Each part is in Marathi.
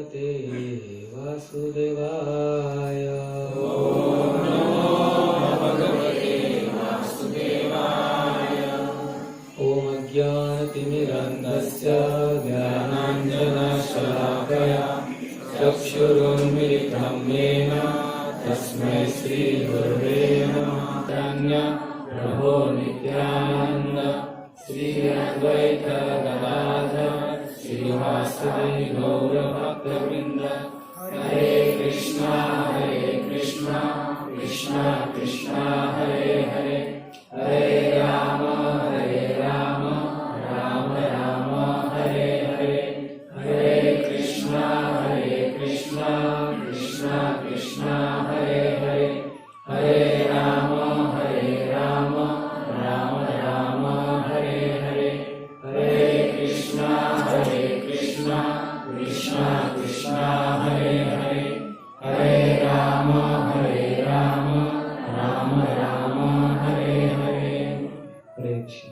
भगवते वासुदेवाय. ओम नमो भगवते वासुदेवाय. ओम अज्ञानतिमिरान्धस्य ज्ञानाञ्जनशलाकया चक्षुरुन्मिलितं येन तस्मै श्रीगुरवे नमः. प्रभो नित्यानन्द श्री अद्वैत गदाधर श्रीवासुदेव गौरभक्तवृन्द. हरे कृष्णा कृष्णा कृष्णा हरे हरे, हरे राम राम राम हरे हरे. हरे कृष्णा कृष्णा कृष्णा हरे हरे, हरे राम राम राम हरे हरे. हरे कृष्णा कृष्णा कृष्णा हरे हरे, हरे राम राम राम हरे हरे. हरे कृष्ण.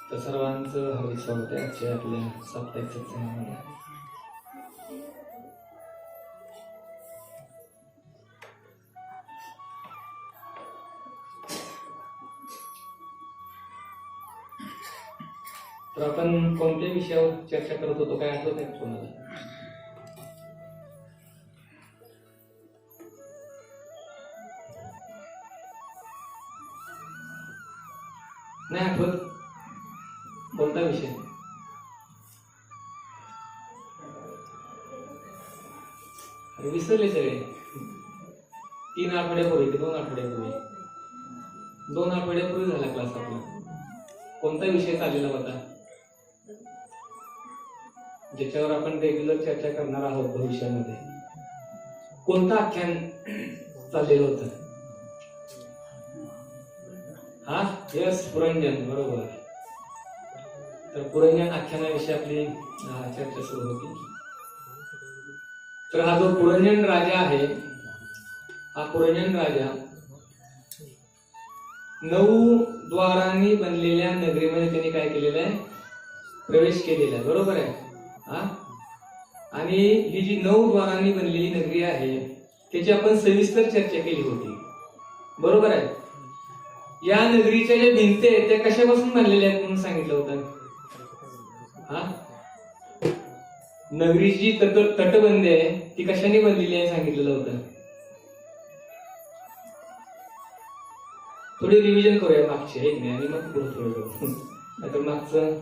तर सर्वांचं हार्दिक स्वागत आहे आजच्या आपल्या साप्ताहिक सत्संगामध्ये. तर आपण कोणत्या विषयावर चर्चा करत होतो काय आठवत आहे तुम्हाला? नाही आठवत? कोणता विषय? विसरले सगळे. 3 आठवड्यापूर्वी की 2 आठवड्यापूर्वी? 2 आठवड्यापूर्वी झाला क्लास आपला. कोणता विषय चाललेला होता ज्याच्यावर आपण रेग्युलर चर्चा करणार आहोत भविष्यामध्ये? कोणतं आख्यान चाललेलं होतं? हा यस, पुरंजन. बरोबर. तर पुरंजन आख्यानाविषयी आपली चर्चा सुरू होती. तर हा जो पुरंजन राजा आहे, हा पुरंजन राजा 9 द्वारांनी बनलेल्या नगरीमध्ये त्यांनी काय केलेलं आहे? प्रवेश केलेला आहे. बरोबर आहे. आणि ही जी 9 द्वारांनी बनलेली नगरी आहे त्याची आपण सविस्तर चर्चा केली होती. बरोबर आहे. या नगरीच्या ज्या भिंती आहेत त्या कशापासून बनलेल्या आहेत म्हणून सांगितलं होतं. नगरीची तटबंदी आहे ती कशाने बनलेली आहे सांगितलेलं होतं. थोडी रिव्हिजन करूया मागचे, एक नाही, आणि मग पुढे थोडं करू. नाहीतर मागचं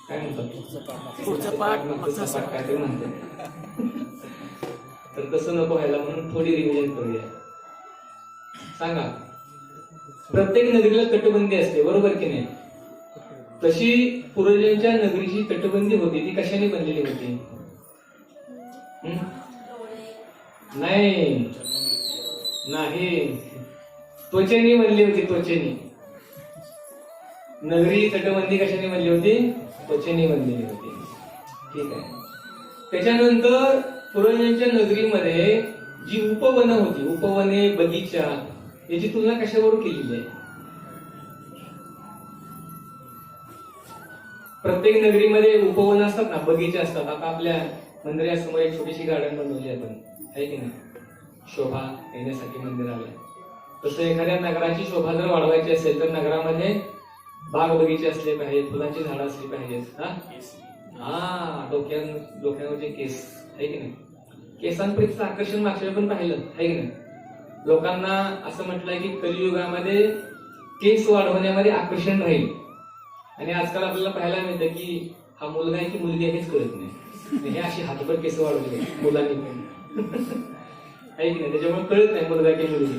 काय म्हणतात, पुढचं पाठ काय ते म्हणतात. तर तसं नको व्हायला म्हणून थोडी रिव्हिजन करूया. सांगा, प्रत्येक नगरीला तटबंदी असते, बरोबर की नाही? तशी पुरंजनच्या नगरीची तटबंदी होती ती कशाने बनलेली होती? नाही, त्वचेने बनली होती. त्वचेने. नगरी तटबंदी कशाने बनली होती? त्वचेने बनलेली होती. ठीक आहे. त्याच्यानंतर पुरंजनच्या नगरीमध्ये जी उपवनं होती, उपवने, बगीचा, याची तुलना कशाबरोबर केलेली आहे? प्रत्येक नगरीमध्ये उपवन असतात ना, बगीचे असतात. आता आपल्या मंदिरासमोर एक छोटीशी गार्डन बनवली आपण, आहे की नाही? शोभा येण्यासाठी मंदिराला. तसं एखाद्या नगराची शोभा जर वाढवायची असेल तर नगरामध्ये बाग बगीचे असले पाहिजेत, फुलांची झाडं असली पाहिजेत. डोक्यावरचे केस, आहे की नाही? केसांपर्यंत आकर्षण मागच्या पण पाहिलं, आहे की नाही? लोकांना असं म्हटलंय की कलियुगामध्ये केस वाढवण्यामध्ये आकर्षण राहील. आणि आजकाल आपल्याला पाहायला मिळतं की हा मुलगा आहे की मुलगी आहे हेच कळत नाही. हे अशी हातभर केस वाढवले मुलांनी पण, आहे की नाही? त्याच्यामुळे कळत नाही मुलगा की मुलगी.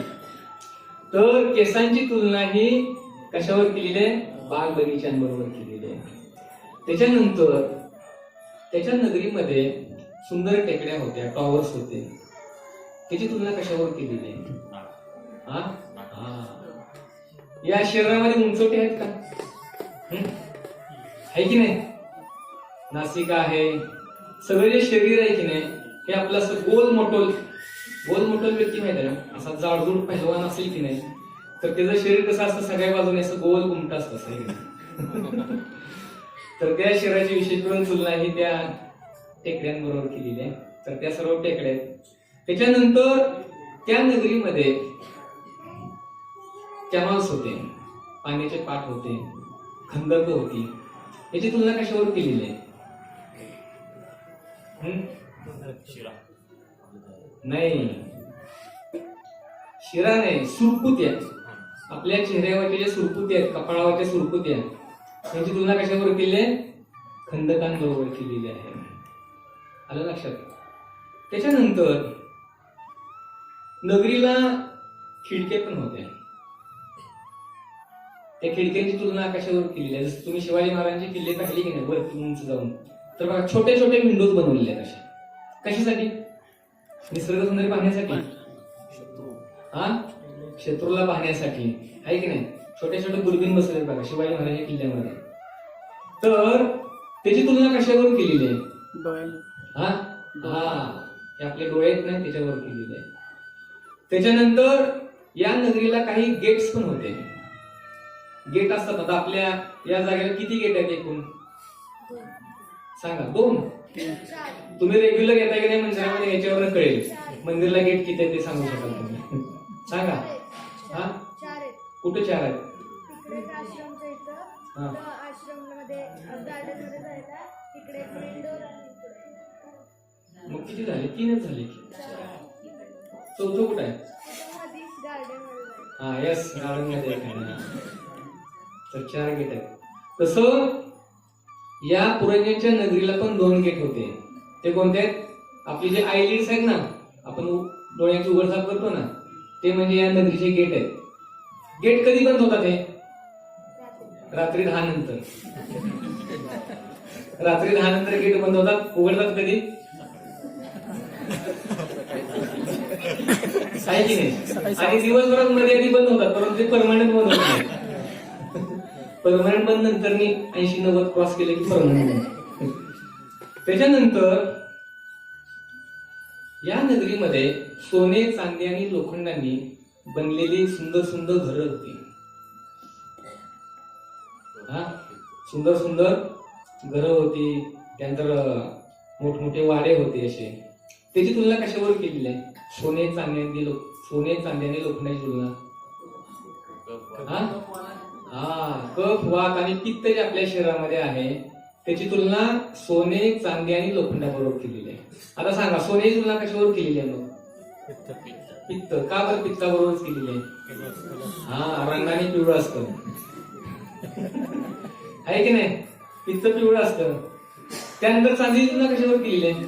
तर केसांची तुलना ही कशावर केलेली आहे? बाग बगीच्यांबरोबर केलेली आहे. त्याच्यानंतर त्याच्या नगरीमध्ये सुंदर टेकड्या होत्या, टॉवर्स होते. त्याची तुलना कशावर केलेली आहे? या शरीरामध्ये उंचवटे आहेत का? आहे की नाही? नासिका आहे. सगळं जे शरीर आहे की नाही हे आपलं असं गोल मोठल व्यक्ती माहिती आहे ना, असा जाडजूड पहिलवान असेल की नाही तर त्याचं शरीर कसं असतं, सगळ्या बाजूने असं गोल घुमट असतं असं. तर त्या शरीराची विशेष करून तुलना ही त्या टेकड्यांबरोबर केलेली आहे. तर त्या सर्व टेकड्या आहेत. त्याच्यानंतर त्या नगरीमध्ये कॅनॉल्स होते, पाण्याचे पाठ होते, खंदक होती. याची तुलना कशावर केलेली आहे? नाही, शिरा नाही, सुरकुत्या. आपल्या चेहऱ्यावरच्या ज्या सुरकुत्या आहेत, कपाळावरच्या सुरकुत्या, यांची तुलना कशावर केली आहे? खंदकांबरोबर केलेली आहे. आलं लक्षात? त्याच्यानंतर नगरीला खिडक्या पण होत्या. त्या खिडक्यांची तुलना कशावर केलेली आहे? जसं तुम्ही शिवाजी महाराजांचे किल्ले पाहिले की नाही वरती उंच जाऊन, तर बघा छोटे छोटे विंडोज बनवलेले आहेत अशा. कशासाठी? निसर्ग सौंदर्य पाहण्यासाठी, शत्रूला पाहण्यासाठी, आहे की नाही? छोटे छोटे दुर्बीण बसले बघा शिवाजी महाराजांच्या किल्ल्यामध्ये. तर त्याची तुलना कशावर केलेली आहे? हे आपले डोळे आहेत ना त्याच्यावर केलेले आहे. त्याच्यानंतर या नगरीला काही गेट्स पण होते. गेट असतात. आता आपल्या या जागेला किती गेट आहेत एकूण? सांगा. 2. तुम्ही रेग्युलर येताय की नाही मंदिरामध्ये याच्यावर कळेल. मंदिरला गेट किती आहे ते सांगू शकाल तुम्ही? सांगा. कुठे 4 आहेत? आश्रमच्या इथं आश्रममध्ये गार्डन मध्ये जायला तिकडे मग किती झाले? 3च झाले. चौथं कुठं आहे? गार्डन यस, गार्डन मध्ये. तर 4 गेट आहेत. तसं या पुरंजनच्या नगरीला पण 2 गेट होते. ते कोणते आहेत? आपले जे आयलिड्स आहेत ना, आपण डोळ्याची उघडझाप करतो ना, ते म्हणजे या नगरीचे गेट आहेत. गेट कधी बंद होतात? हे रात्री 10 नंतर. रात्री 10 नंतर गेट बंद होतात. उघडतात कधी? आहे की नाही? आणि दिवसभरात मध्ये आधी बंद होतात, परंतु ते परमनंट बंद होत नाही. परमनंट बंद नंतर 80-90 क्रॉस केले की परमनंट. त्याच्यानंतर या नगरीमध्ये सोने, चांदी आणि लोखंडांनी बनलेली सुंदर सुंदर घरं होती. सुंदर सुंदर घरं होती. त्यानंतर मोठमोठे वाडे होते असे. त्याची तुलना कशावर केलेली आहे? सोने चांदी आणि लोखंडाची तुलना. कफ, वात आणि पित्त जे आपल्या शरीरामध्ये आहे त्याची तुलना सोने, चांदी आणि लोखंडाबरोबर केलेली आहे. आता सांगा, सोन्याची तुलना कशावर केलेली आहे? मग पित्त. का बरं पित्ताबरोबरच केलेली आहे? रंगाने पिवळं असतं, आहे की नाही? पित्त पिवळं असतं. त्यानंतर चांदीची तुलना कशावर केलेली आहे?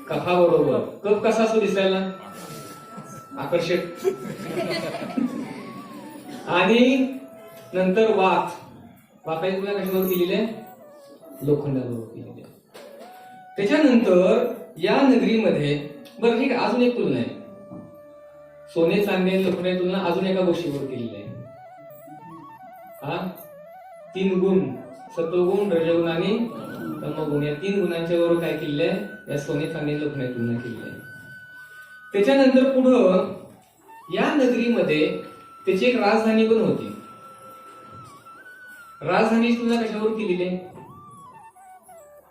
कफाबरोबर. कफ कसा असतो दिसायला? आकर्षक. आणि नंतर वाताची तुलना कशावर केलेली आहे? लोखंडाबरोबर केलेली आहे. त्याच्यानंतर या नगरीमध्ये बरं ठीक आहे, अजून एक तुलना आहे. सोने, चांदी आणि लोखंडाची तुलना अजून एका गोष्टीवर केलेली आहे. 3 गुण, सत्वगुण, रजगुण आणि तमगुण, या 3 गुणांच्या वर काय केलेलं आहे? या सोने, चांदी आणि लोखंडाची तुलना केलेली आहे. त्याच्यानंतर पुढं या नगरीमध्ये त्याची एक राजधानी पण होती. राजधानीची तुलना कशावर केलेली आहे?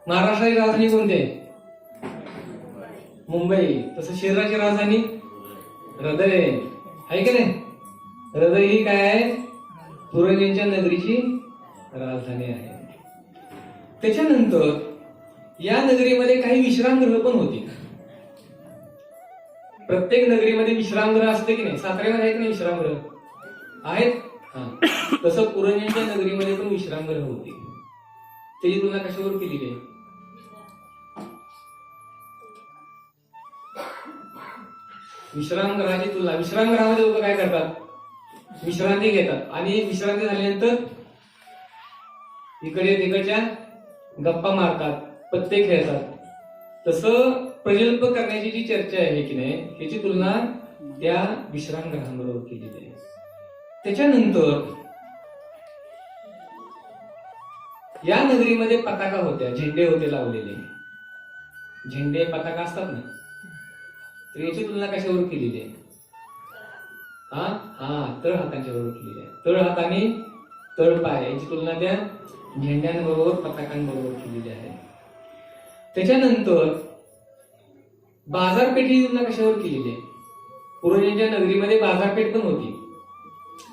महाराष्ट्राची राजधानी कोणती आहे? मुंबई. तसं शरीराची राजधानी हृदय आहे की नाही? हृदय ही काय आहे? पुरंजनच्या नगरीची राजधानी आहे. त्याच्यानंतर या नगरीमध्ये काही विश्रामगृह पण होती. प्रत्येक नगरीमध्ये विश्रामगृह असते की नाही? साताऱ्यामध्ये आहेत की नाही विश्रामगृह? आहेत. तसं पुरंजनच्या नगरीमध्ये पण विश्रामगृह होती. त्याची तुलना कशावर केलेली आहे? विश्रामगृहाची तुलना. विश्रामगृहामध्ये लोक काय करतात? विश्रांती घेतात. आणि विश्रांती झाल्यानंतर इकडे तिकडच्या गप्पा मारतात, पत्ते खेळतात. तसं प्रजल्प करण्याची जी चर्चा आहे की नाही, याची तुलना त्या विश्रामगृहांबरोबर केलेली आहे. त्याच्यानंतर या नगरीमध्ये पताका होत्या, झेंडे होते लावलेले. झेंडे पताका असतात ना, तर याची तुलना कशावर केलेली आहे? तळ हातांच्या बरोबर केलेली आहे. तळ हात आणि तळपाय याची तुलना त्या झेंड्यांबरोबर पताकांबरोबर केलेली आहे. त्याच्यानंतर बाजारपेठेची तुलना कशावर केलेली आहे? पूर्वजांच्या नगरीमध्ये बाजारपेठ पण होती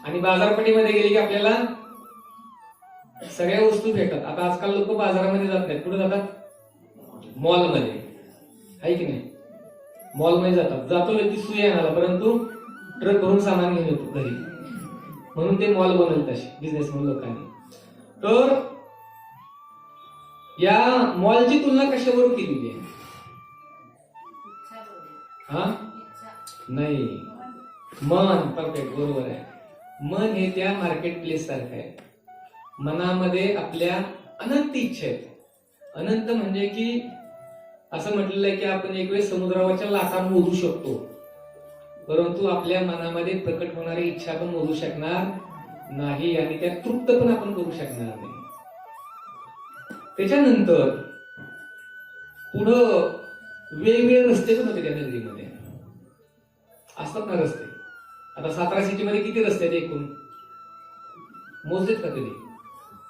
आणि बाजारपेठेमध्ये गेली की आपल्याला सगळ्या वस्तू भेटतात. आता आजकाल लोक बाजारामध्ये जात नाहीत, कुठे जातात? मॉलमध्ये, आहे की नाही? मॉलमध्ये जातो व्यक्ती सुई आणायला, परंतु ट्रक भरून सामान घेऊन येतो घरी, म्हणून ते मॉल बनवले तसे बिझनेसमॅन लोकांनी. तर या मॉलची तुलना कशावर केलेली आहे? नाही, मन. परफेक्ट, बरोबर आहे. मन हे त्या मार्केट प्लेस सारखं आहे. मनामध्ये आपल्या अनंत इच्छा आहेत. अनंत म्हणजे की असं म्हटलेलं आहे की आपण एक वेळ समुद्रावरच्या लाटा मोजू शकतो, परंतु आपल्या मनामध्ये प्रकट होणारी इच्छा आपण मोजू शकणार नाही आणि त्या तृप्त पण आपण करू शकणार नाही. त्याच्यानंतर पुढं वेगवेगळे रस्ते पण होते त्या नगरीमध्ये. असतात ना रस्ते. आता सातारा सिटीमध्ये किती रस्ते आहेत एकूण? मोजलेत का कधी?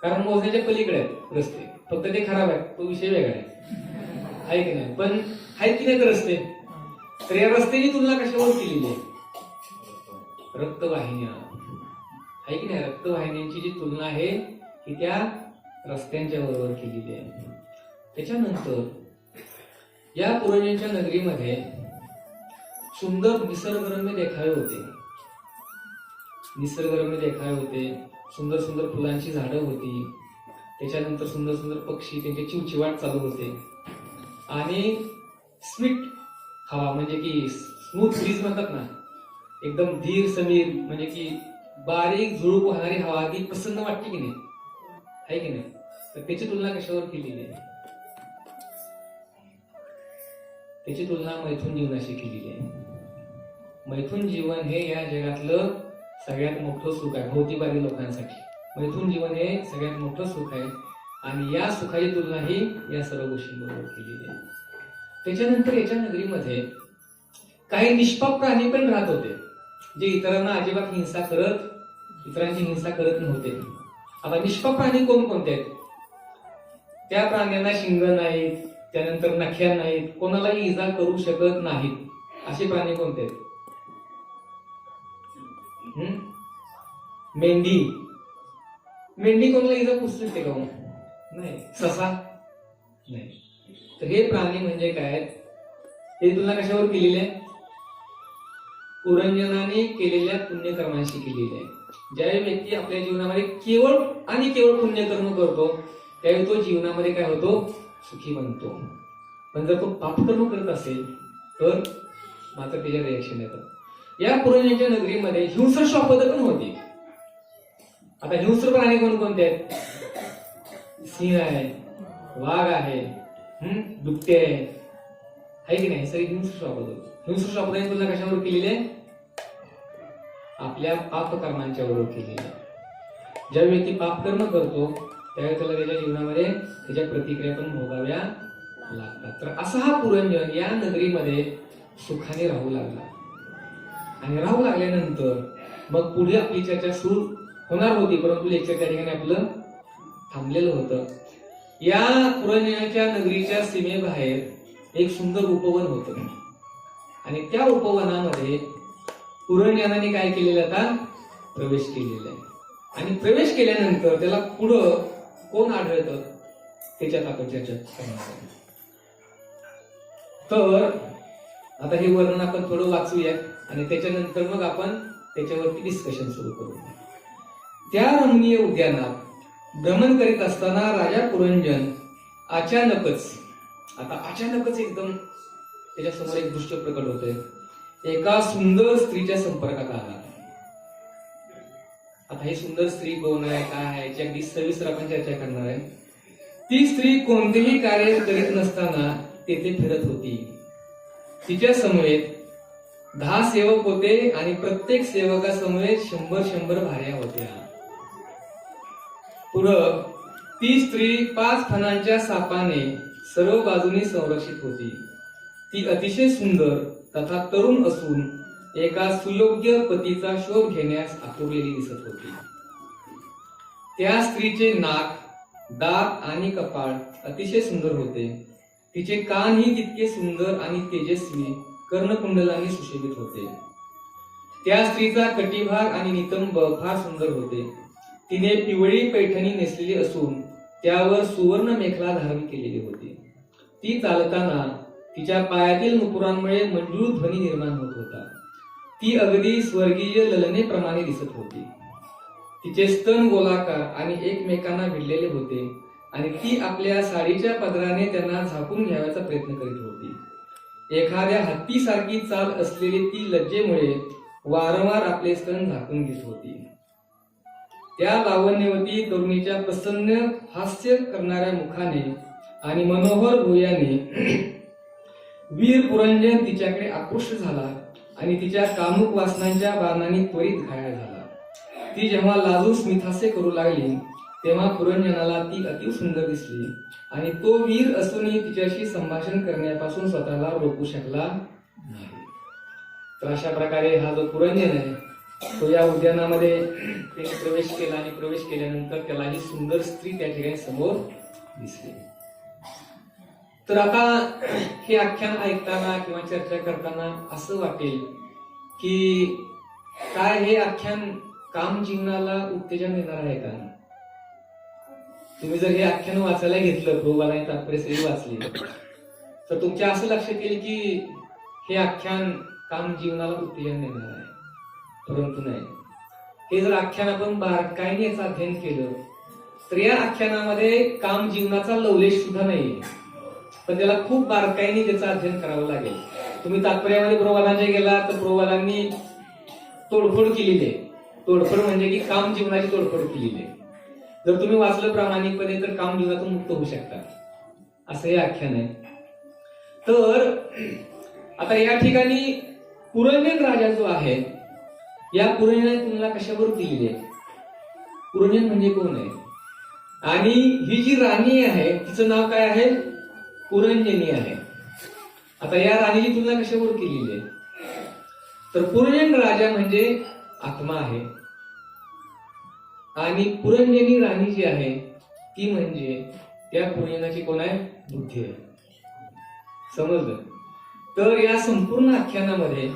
कारण मोजण्याच्या पलीकडे आहेत रस्ते, फक्त ते खराब आहेत, तो विषय वेगळा आहे की नाही? पण आहेत की नाही रस्ते? तर या रस्त्याची तुलना कशावर केलेली आहे? रक्तवाहिन्या, आहे की नाही? रक्तवाहिन्यांची जी तुलना आहे ती त्या रस्त्यांच्या बरोबर केलेली आहे. त्याच्यानंतर या पूर्वजांच्या नगरीमध्ये सुंदर निसर्गरम्य देखावे होते. निसर्गरम्य देखावे होते, सुंदर सुंदर फुलांची झाडं होती. त्याच्यानंतर सुंदर सुंदर पक्षी, त्यांचे चिवचिवाट चालू होते आणि स्वीट हवा, म्हणजे की स्मूथ ब्रीज म्हणतात ना, एकदम धीर समीर, म्हणजे की बारीक झुळूक वाहणारी हवा, अगदी प्रसन्न वाटते की नाही? आहे की नाही? तर त्याची तुलना कशावर केलेली आहे? त्याची तुलना मैथून जीवनाशी केलेली आहे. मैथून जीवन हे या जगातलं सगळ्यात मोठं सुख आहे भोवतीबारी लोकांसाठी. मैथून जीवन हे सगळ्यात मोठं सुख आहे आणि या सुखाची तुलना ही या सर्व गोष्टींबरोबर केलेली आहे. त्याच्यानंतर याच्या नगरीमध्ये काही निष्पाप प्राणी पण राहत होते, जे इतरांना अजिबात इतरांची हिंसा करत नव्हते. आता निष्पाप प्राणी कोणकोणते आहेत? त्या प्राण्यांना शिंग नाहीत, त्यानंतर नख्या नाहीत, कोणालाही इजा करू शकत नाहीत. असे प्राणी कोणते आहेत? मेंढी. मेंढी कोणाला इजा पोचू शकते का? नाही. ससा नाही. तर हे प्राणी म्हणजे काय? हे तुलना कशावर केलेली आहे? पुरंजनाने केलेल्या पुण्यकर्मांशी केलेली आहे. ज्यावेळी व्यक्ती आपल्या जीवनामध्ये केवळ आणि केवळ पुण्यकर्म करतो त्यावेळी तो जीवनामध्ये काय होतो? सुखी बनतो. पण जर तो पापकर्म करत असेल तर मात्र त्याच्या रिएक्शन येतात. या पुरंजनाच्या नगरीमध्ये हिंस्र श्वापद पण होती. आता हिंस्र प्राणी कोणकोणते आहेत? सिंह आहे, वाघ आहे, दुपटे आहे की नाही? सगळे हिंस्र श्वापद. हिंस्र श्वापदाने तुला कशावर केलेले? आपल्या पापकर्मांच्या बरोबर केलेले. ज्या व्यक्ती पापकर्म करतो त्यावेळी त्याला त्याच्या जीवनामध्ये त्याच्या प्रतिक्रिया पण भोगाव्या लागतात. तर असा हा पुरंजन या नगरीमध्ये सुखाने राहू लागला आणि राहू लागल्यानंतर मग पुढे आपली चर्चा सुरू होणार होती, परंतु लेक्चर त्या ठिकाणी आपलं थांबलेलं होतं. या पुरंजनाच्या नगरीच्या सीमेबाहेर एक सुंदर उपवन होतं आणि त्या उपवनामध्ये पुरंजनाने काय केलेलं? आता प्रवेश केलेला आहे आणि प्रवेश केल्यानंतर त्याला पुढं कोण आढळतं त्याच्यात आपण चर्चा करणार आहोत. तर आता हे वर्णन आपण थोडं वाचूया आणि त्याच्यानंतर मग आपण त्याच्यावरती डिस्कशन सुरू करू. त्या रमणीय उद्यानात भ्रमण करीत असताना राजा पुरंजन अचानकच एकदम त्याच्यासमोर एक दृश्य प्रकट होतंय. एका सुंदर स्त्रीच्या संपर्कात आला. आता ही सुंदर स्त्री कोण आहे, काय आहे याची अगदी सविस्तर आपण चर्चा करणार आहे. ती स्त्री कोणतेही कार्य करीत नसताना तेथे फिरत होती. तिच्या समवेत 10 सेवक होते आणि प्रत्येक सेवकासमवेत 100 भार्या होत्या. पुढं ती स्त्री 5 फणांच्या सापाने सर्व बाजूने संरक्षित होती. ती अतिशय सुंदर तथा तरुण असून एका सुयोग्य पतीचा शोध घेण्यास आतुरलेली दिसत होती. त्या स्त्रीचे नाक, दात आणि कपाळ अतिशय सुंदर होते. तिचे कानही तितके सुंदर आणि तेजस्वी कर्णकुंडलांनी सुशोभित होते. त्या स्त्रीचा कटिभाग आणि नितंब फार सुंदर होते. तिने पिवळी पैठणी नेसलेली असून त्यावर सुवर्ण मेखला धारण केलेली होती. ती चालताना तिच्या पायातील नुपुरांमुळे मंजूळ ध्वनी निर्माण होत होता. ती अगदी स्वर्गीय ललनेप्रमाणे दिसत होती. तिचे स्तन गोलाकार आणि एकमेकांना भिडलेले होते आणि ती आपल्या साडीच्या पदराने त्यांना झाकून घ्यायचा प्रयत्न करीत होती. एखाद्या हत्तीसारखी चाल असलेली ती लज्जेमुळे वारंवार आपले स्तन झाकून घेत होती. त्या लावण्यवती तरुणीच्या प्रसन्न हास्य करणाऱ्या मुखाने आणि मनोहर भुवयाने वीर पुरंजन तिच्याकडे आकृष्ट झाला आणि तिच्या कामुक वासनांच्या बाणांनी त्वरित घायल झाला. ती जेव्हा लाजून स्मितहास्य करू लागली तेव्हा पुरंजनाला ती अति सुंदर दिसली आणि तो वीर असूनही तिच्याशी संभाषण करण्यापासून स्वतःला रोखू शकला नाही. तर अशा प्रकारे हा जो पुरंजन आहे तो या उद्यानामध्ये त्याने प्रवेश केला आणि प्रवेश केल्यानंतर त्याला ही सुंदर स्त्री त्या ठिकाणी समोर दिसली. तर आता हे आख्यान ऐकताना किंवा चर्चा करताना असं वाटेल की काय हे आख्यान काम जीवनाला उत्तेजन देणार आहे का? तुम्ही जर हे आख्यान वाचायला घेतलं, प्रभुपादांनी तात्पर्य वाचली, तर तुमच्या असं लक्षात येईल की हे आख्यान काम जीवनाला उत्तेजन देणार आहे. परंतु नाही, हे जर आख्यान आपण बारकाईने याचं अध्ययन केलं तर या आख्यानामध्ये काम जीवनाचा लवलेश सुद्धा नाहीये, पण त्याला खूप बारकाईने त्याचं अध्ययन करावं लागेल. तुम्ही तात्पर्यामध्ये प्रभुपादांच्या गेला तर प्रभुपादांनी तोडफोड केलेली आहे. तोडफोड म्हणजे की काम जीवनाची तोडफोड केलेली आहे. जर तुम्ही वाचलं प्रामाणिकपणे तर काम जीवनातून मुक्त होऊ शकता, असं हे आख्यान आहे. तर आता या ठिकाणी पुरंजन राजा जो आहे, या पुरंजनाने तुलना कशावर केलेली आहे? पुरंजन म्हणजे कोण आहे? आणि ही जी राणी आहे तिचं नाव काय आहे? पुरंजनी आहे. आता या राणीची तुलना कशावर केलेली आहे? तर पुरंजन राजा म्हणजे आत्मा आहे आणि पुरंजनी राणी जी आहे ती म्हणजे त्या पुरंजनाची कोण आहे? बुद्धी आहे. समजलं? तर या संपूर्ण आख्यानामध्ये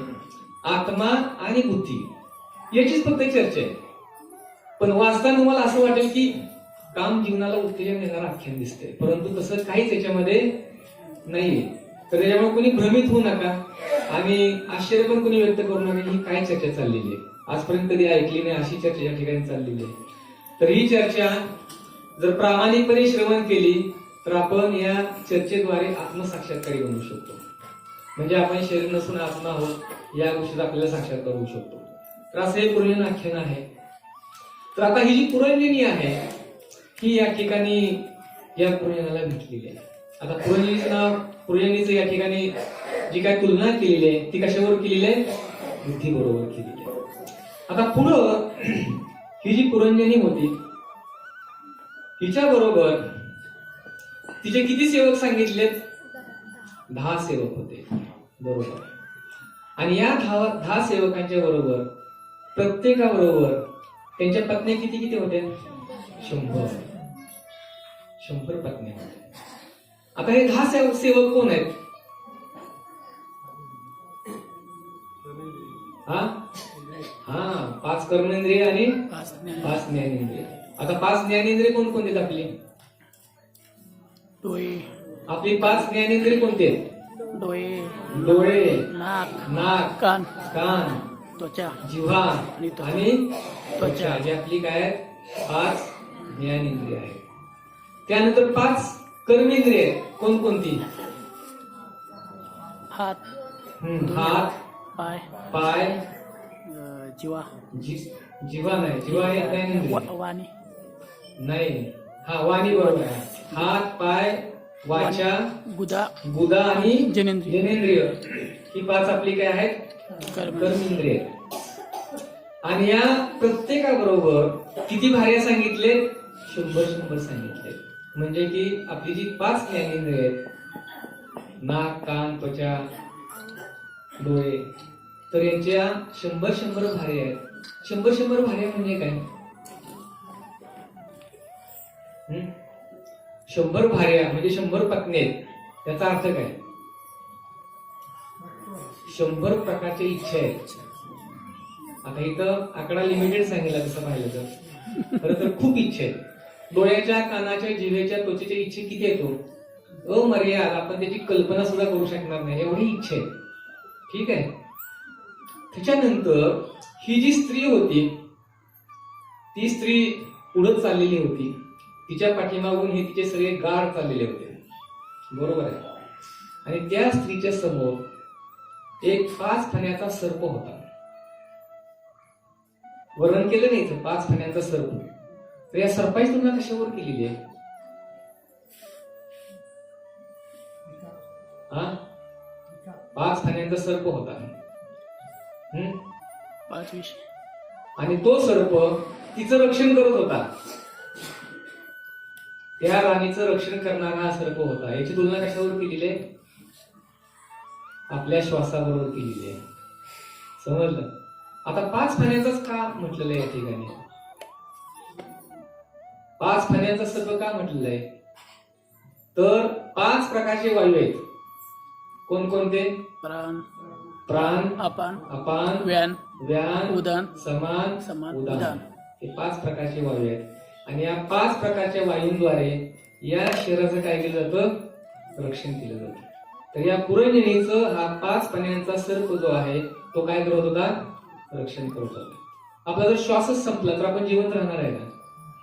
आत्मा आणि बुद्धी याचीच फक्त चर्चा आहे. पण वाचताना तुम्हाला असं वाटेल की काम जीवनाला उत्तेजन देणारं आख्यान दिसतंय, परंतु तसं काहीच याच्यामध्ये नाहीये. तर त्याच्यामुळे कोणी भ्रमित होऊ नका आणि आश्चर्य पण कोणी व्यक्त करू नका ही काय चर्चा चाललेली आहे. आजपर्यंत कधी ऐकली नाही अशी चर्चा या ठिकाणी चाललेली आहे. तर ही चर्चा जर प्रामाणिकपणे श्रवण केली तर आपण या चर्चेद्वारे आत्मसाक्षात्कारी बनवू शकतो. म्हणजे आपण शरीर नसून आत्मा आहोत या गोष्टीचा आपल्याला साक्षात्कार होऊ शकतो. तर असं हे पुरंजन आख्यान आहे. तर आता ही जी पुरंजनी आहे ही या ठिकाणी या पुरंजनाला भेटलेली आहे. आता पुरंजनीचं नाव, पुरंजनीचं या ठिकाणी जी काय तुलना केलेली आहे ती कशावर केलेली आहे? बुद्धी बरोबर केलेली आहे. आता पुढं ही जी पुरंजनी होती हिच्या बरोबर तिचे किती सेवक सांगितलेत? 10 सेवक होते, बरोबर. आणि या 10 सेवकांच्या बरोबर प्रत्येकाबरोबर त्यांच्या पत्नी किती किती होत्या? 100 पत्नी होत्या. आता हे 10 सेवक कोण आहेत? हा 5 कर्मेंद्रिय आणि 5 ज्ञानेंद्रिय. आता 5 ज्ञानेंद्रिय कोणकोणते आहेत आपली? आपली 5 ज्ञानेंद्रिय कोणते आहेत? डोळे, नाक, कान, त्वचा, जिव्हा आणि त्वचा. ही आपली काय आहेत? 5 ज्ञानेंद्रिय आहेत. त्यानंतर 5 कर्मेंद्रिय कोणकोणती? हात, पाय, जिव्हा नाही, जिव्हा हे ज्ञानेंद्रिय नाही. हा वाणी बरोबर आहे. हात, पाय, वाचा, गुदा आणि जनेंद्रिय ही 5 आपली काय आहेत? कर्मेंद्रिय. आणि या प्रत्येकाबरोबर किती भार्या सांगितले? 100 सांगितले. म्हणजे की आपली जी 5 ज्ञानेंद्रिय आहेत, नाक, कान, त्वचा, डोळे, तर यांच्या 100 भार्या आहेत. 100 भार्या म्हणजे काय? 100 भार्या म्हणजे 100 पत्नी आहेत. त्याचा अर्थ काय? 100 प्रकारच्या इच्छा आहेत. आता इथं आकडा लिमिटेड सांगितला तसं पाहिलं तर खरं तर खूप इच्छा आहेत. डोळ्याच्या, कानाच्या, जिभेच्या, त्वचेच्या इच्छा किती येतो? अमर्याद. आपण त्याची कल्पना सुद्धा करू शकणार नाही एवढी इच्छा आहे. ठीक आहे. त्याच्यानंतर ही जी स्त्री होती, ती स्त्री पुढे चाललेली होती. तिच्या पाठीमागून हे तिचे सगळे गार चाललेले होते. बरोबर आहे. आणि त्या स्त्रीच्या समोर एक 5 फण्याचा सर्प होता. वर्णन केलं नाही 5 फण्याचा सर्प. तर या सर्पाची तुलना कशावर केलेली आहे? 5 फण्यांचा सर्प होता. आणि तो सर्प तिचं रक्षण करत होता. त्या राणीचं रक्षण करणारा हा सर्प होता. याची तुलना कशावर केलेली आहे? आपल्या श्वासाबरोबर केलेली आहे. समजलं? आता 5 फण्याचाच का म्हटलेलं आहे या ठिकाणी? 5 फण्याचा सर्प का म्हटलेलं आहे? तर 5 प्रकारचे वायू आहेत. कोणकोणते? प्राण, अपान, व्यान, उदान, समान, उदान. हे 5 प्रकारचे वायू आहेत. आणि या 5 प्रकारच्या वायूंद्वारे या शरीराचं काय केलं जातं? रक्षण केलं जातं. तर या पुरंजनीचं हा 5 फण्यांचा सर्प जो आहे तो काय करत होता? रक्षण करत होता. आपला जर श्वासच संपला तर आपण जिवंत राहणार आहे का?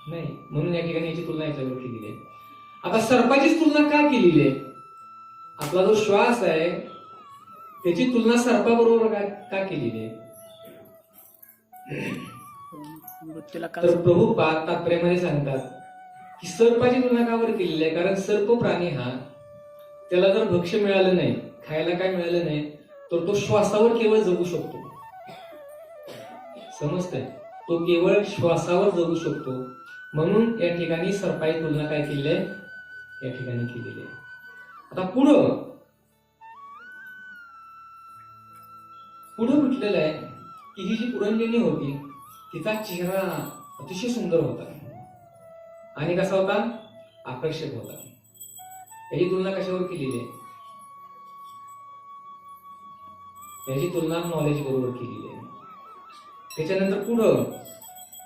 नाही. म्हणून या ठिकाणी याची तुलना याच्यावर केलेली आहे. आता सर्पाचीच तुलना का केलेली आहे? आपला जो श्वास आहे त्याची तुलना सर्पाबरोबर का केलेली आहे? तर प्रभुपाद तात्पर्यामध्ये सांगतात की सर्पाची तुलना का बरं केलेली आहे? कारण सर्प प्राणी हा, त्याला जर भक्ष्य मिळालं नाही, खायला काय मिळालं नाही, तर तो श्वासावर केवळ जगू शकतो. समजतंय? तो केवळ श्वासावर जगू शकतो. म्हणून या ठिकाणी सर्पाची तुलना काय केली आहे? या ठिकाणी केलेली आहे. आता पुढं म्हटलेलं आहे की ही जी पुरंजनी होती तिचा चेहरा अतिशय सुंदर होता. आणि कसा होता? आकर्षक होता. याची तुलना कशावर केलेली आहे? याची तुलना नॉलेज बरोबर केलेली आहे. त्याच्यानंतर पुढं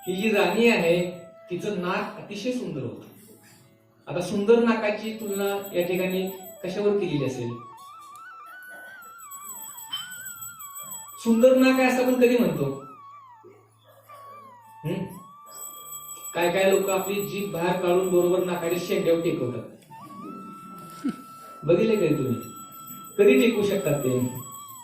ही जी राणी आहे तिचं नाक अतिशय सुंदर होतं. आता सुंदर नाकाची तुलना या ठिकाणी कशावर केलेली असेल? सुंदर नाक आहे असं आपण कधी म्हणतो? काय लोक आपली जीभ बाहेर काढून बरोबर नाकाच्या शेंड्यावर टेकवतात. बघितले कधी तुम्ही? कधी टेकवू शकतात ते?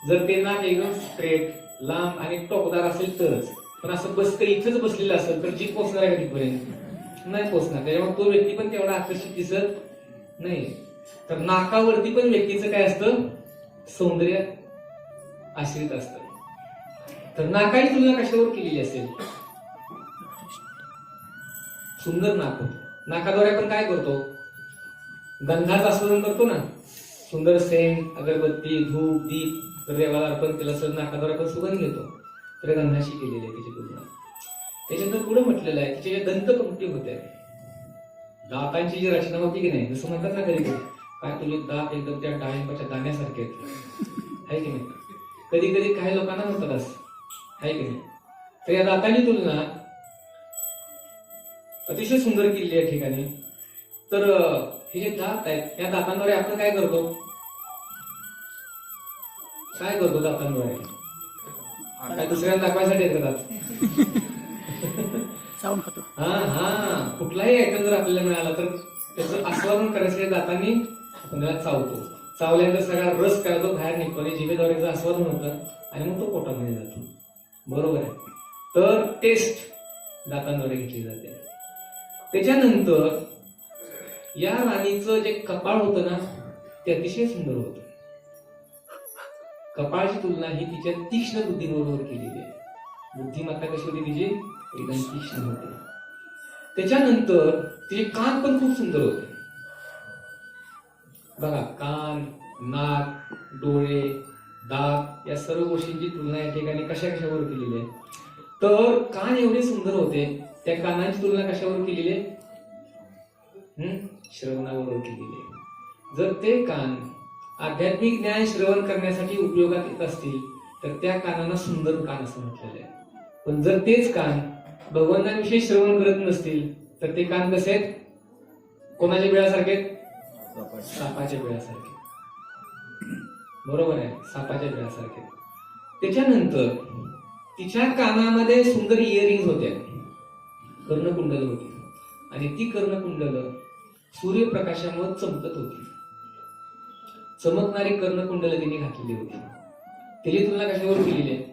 जर ते नाक एकदम स्ट्रेट, लांब आणि टोकदार असेल तरच. पण असं इथंच बसलेलं असेल तर जीभ पोचणार आहे का तिथपर्यंत? नाही पोचणार. त्याच्यामुळे तो व्यक्ती पण तेवढा आकर्षित दिसत नाही. तर नाकावरती पण व्यक्तीचं काय असतं? सौंदर्य आश्रित असतं. तर नाकाची तुलना कशावर केलेली असेल? सुंदर नाक होतं. नाकाद्वारे आपण काय करतो? गंधाचं आस्वादन करतो ना. सुंदर सेंट, अगरबत्ती, धूप, दीप देवाला अर्पण केलं असं नाकाद्वारे आपण सुगंध घेतो. तर गंधाशी केलेली आहे त्याची तुलना. त्याच्यानंतर पुढे म्हटलेलं आहे तिच्या ज्या दंतपंक्ती होत्या, दातांची जी रचना होती की नाही, जसं म्हणतात ना कधी कधी काय तुझे दात एकदम त्या डाळिंबाच्या दाण्यासारखे आहेत, आहे की नाही? कधी कधी काही लोकांना म्हणतात असं, आहे की नाही? तर या दातांची तुलना अतिशय सुंदर केलेली या ठिकाणी. तर हे जे दात आहेत या दातांद्वारे आपण काय करतो? दातांद्वारे काय दुसऱ्याला दाखवायसाठी येतात? चावून खातो. कुठलाही आयटम जर आपल्याला मिळाला तर त्याचं आस्वादन करायचं दातांनी आपण त्याला चावतो. चावल्यानंतर सगळा रस काय होतो बाहेर निघतो आणि जिभेद्वारे आस्वादन होतं आणि मग तो पोटामध्ये जातो. बरोबर आहे. तर टेस्ट दातांद्वारे घेतली जाते. त्याच्यानंतर या राणीचं जे कपाळ होतं ना ते अतिशय सुंदर होतं. कपाळाची तुलना ही तिच्या तीक्ष्ण बुद्धीबरोबर केलेली आहे. बुद्धिमत्ता कशी होती तिची? एकदम तीक्ष्ण होते. त्याच्यानंतर तिचे कान पण खूप सुंदर होते. बघा, कान, नाक, डोळे, दात या सर्व गोष्टींची तुलना या ठिकाणी कशा कशावर केलेली आहे? तर कान एवढे सुंदर होते, त्या कानांची तुलना कशावर केलेली आहे? श्रवणाबरोबर केलेली आहे. जर ते कान आध्यात्मिक ज्ञान श्रवण करण्यासाठी उपयोगात येत असतील तर त्या कानांना सुंदर कान असं म्हटलेलं आहे. पण जर तेच कान भगवंतांविषयी श्रवण करत नसतील तर ते कान कसे आहेत? कोणाच्या बिळासारखे आहेत? सापाच्या बिळासारखे. बरोबर आहे, सापाच्या बिळासारखे. त्याच्यानंतर तिच्या कानामध्ये सुंदर इयरिंग्स होत्या, कर्णकुंडल होती, आणि ती कर्णकुंडल सूर्यप्रकाशामुळे चमकत होती. चमकणारी कर्णकुंडल तिने घातलेली होती. त्याची तुलना कशावर केलेली आहे?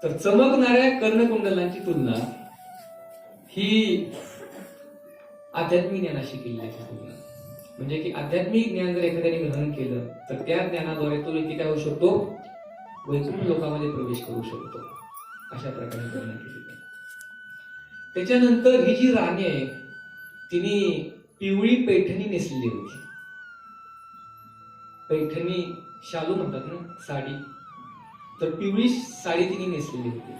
तर चमकणाऱ्या कर्णकुंडलांची तुलना ही आध्यात्मिक ज्ञानाशी केलेली आहे तुलना. म्हणजे की आध्यात्मिक ज्ञान जर एखाद्याने ग्रहण केलं तर त्या ज्ञानाद्वारे तो व्यक्ती काय होऊ शकतो? वैकुंठ लोकांमध्ये प्रवेश करू शकतो. अशा प्रकारे तुलना केली. त्याच्यानंतर ही जी राणी आहे तिने पिवळी पैठणी नेसलेली होती. पैठणी शालू म्हणतात ना, साडी. तर पिवळी साडी तिने नेसलेली होती.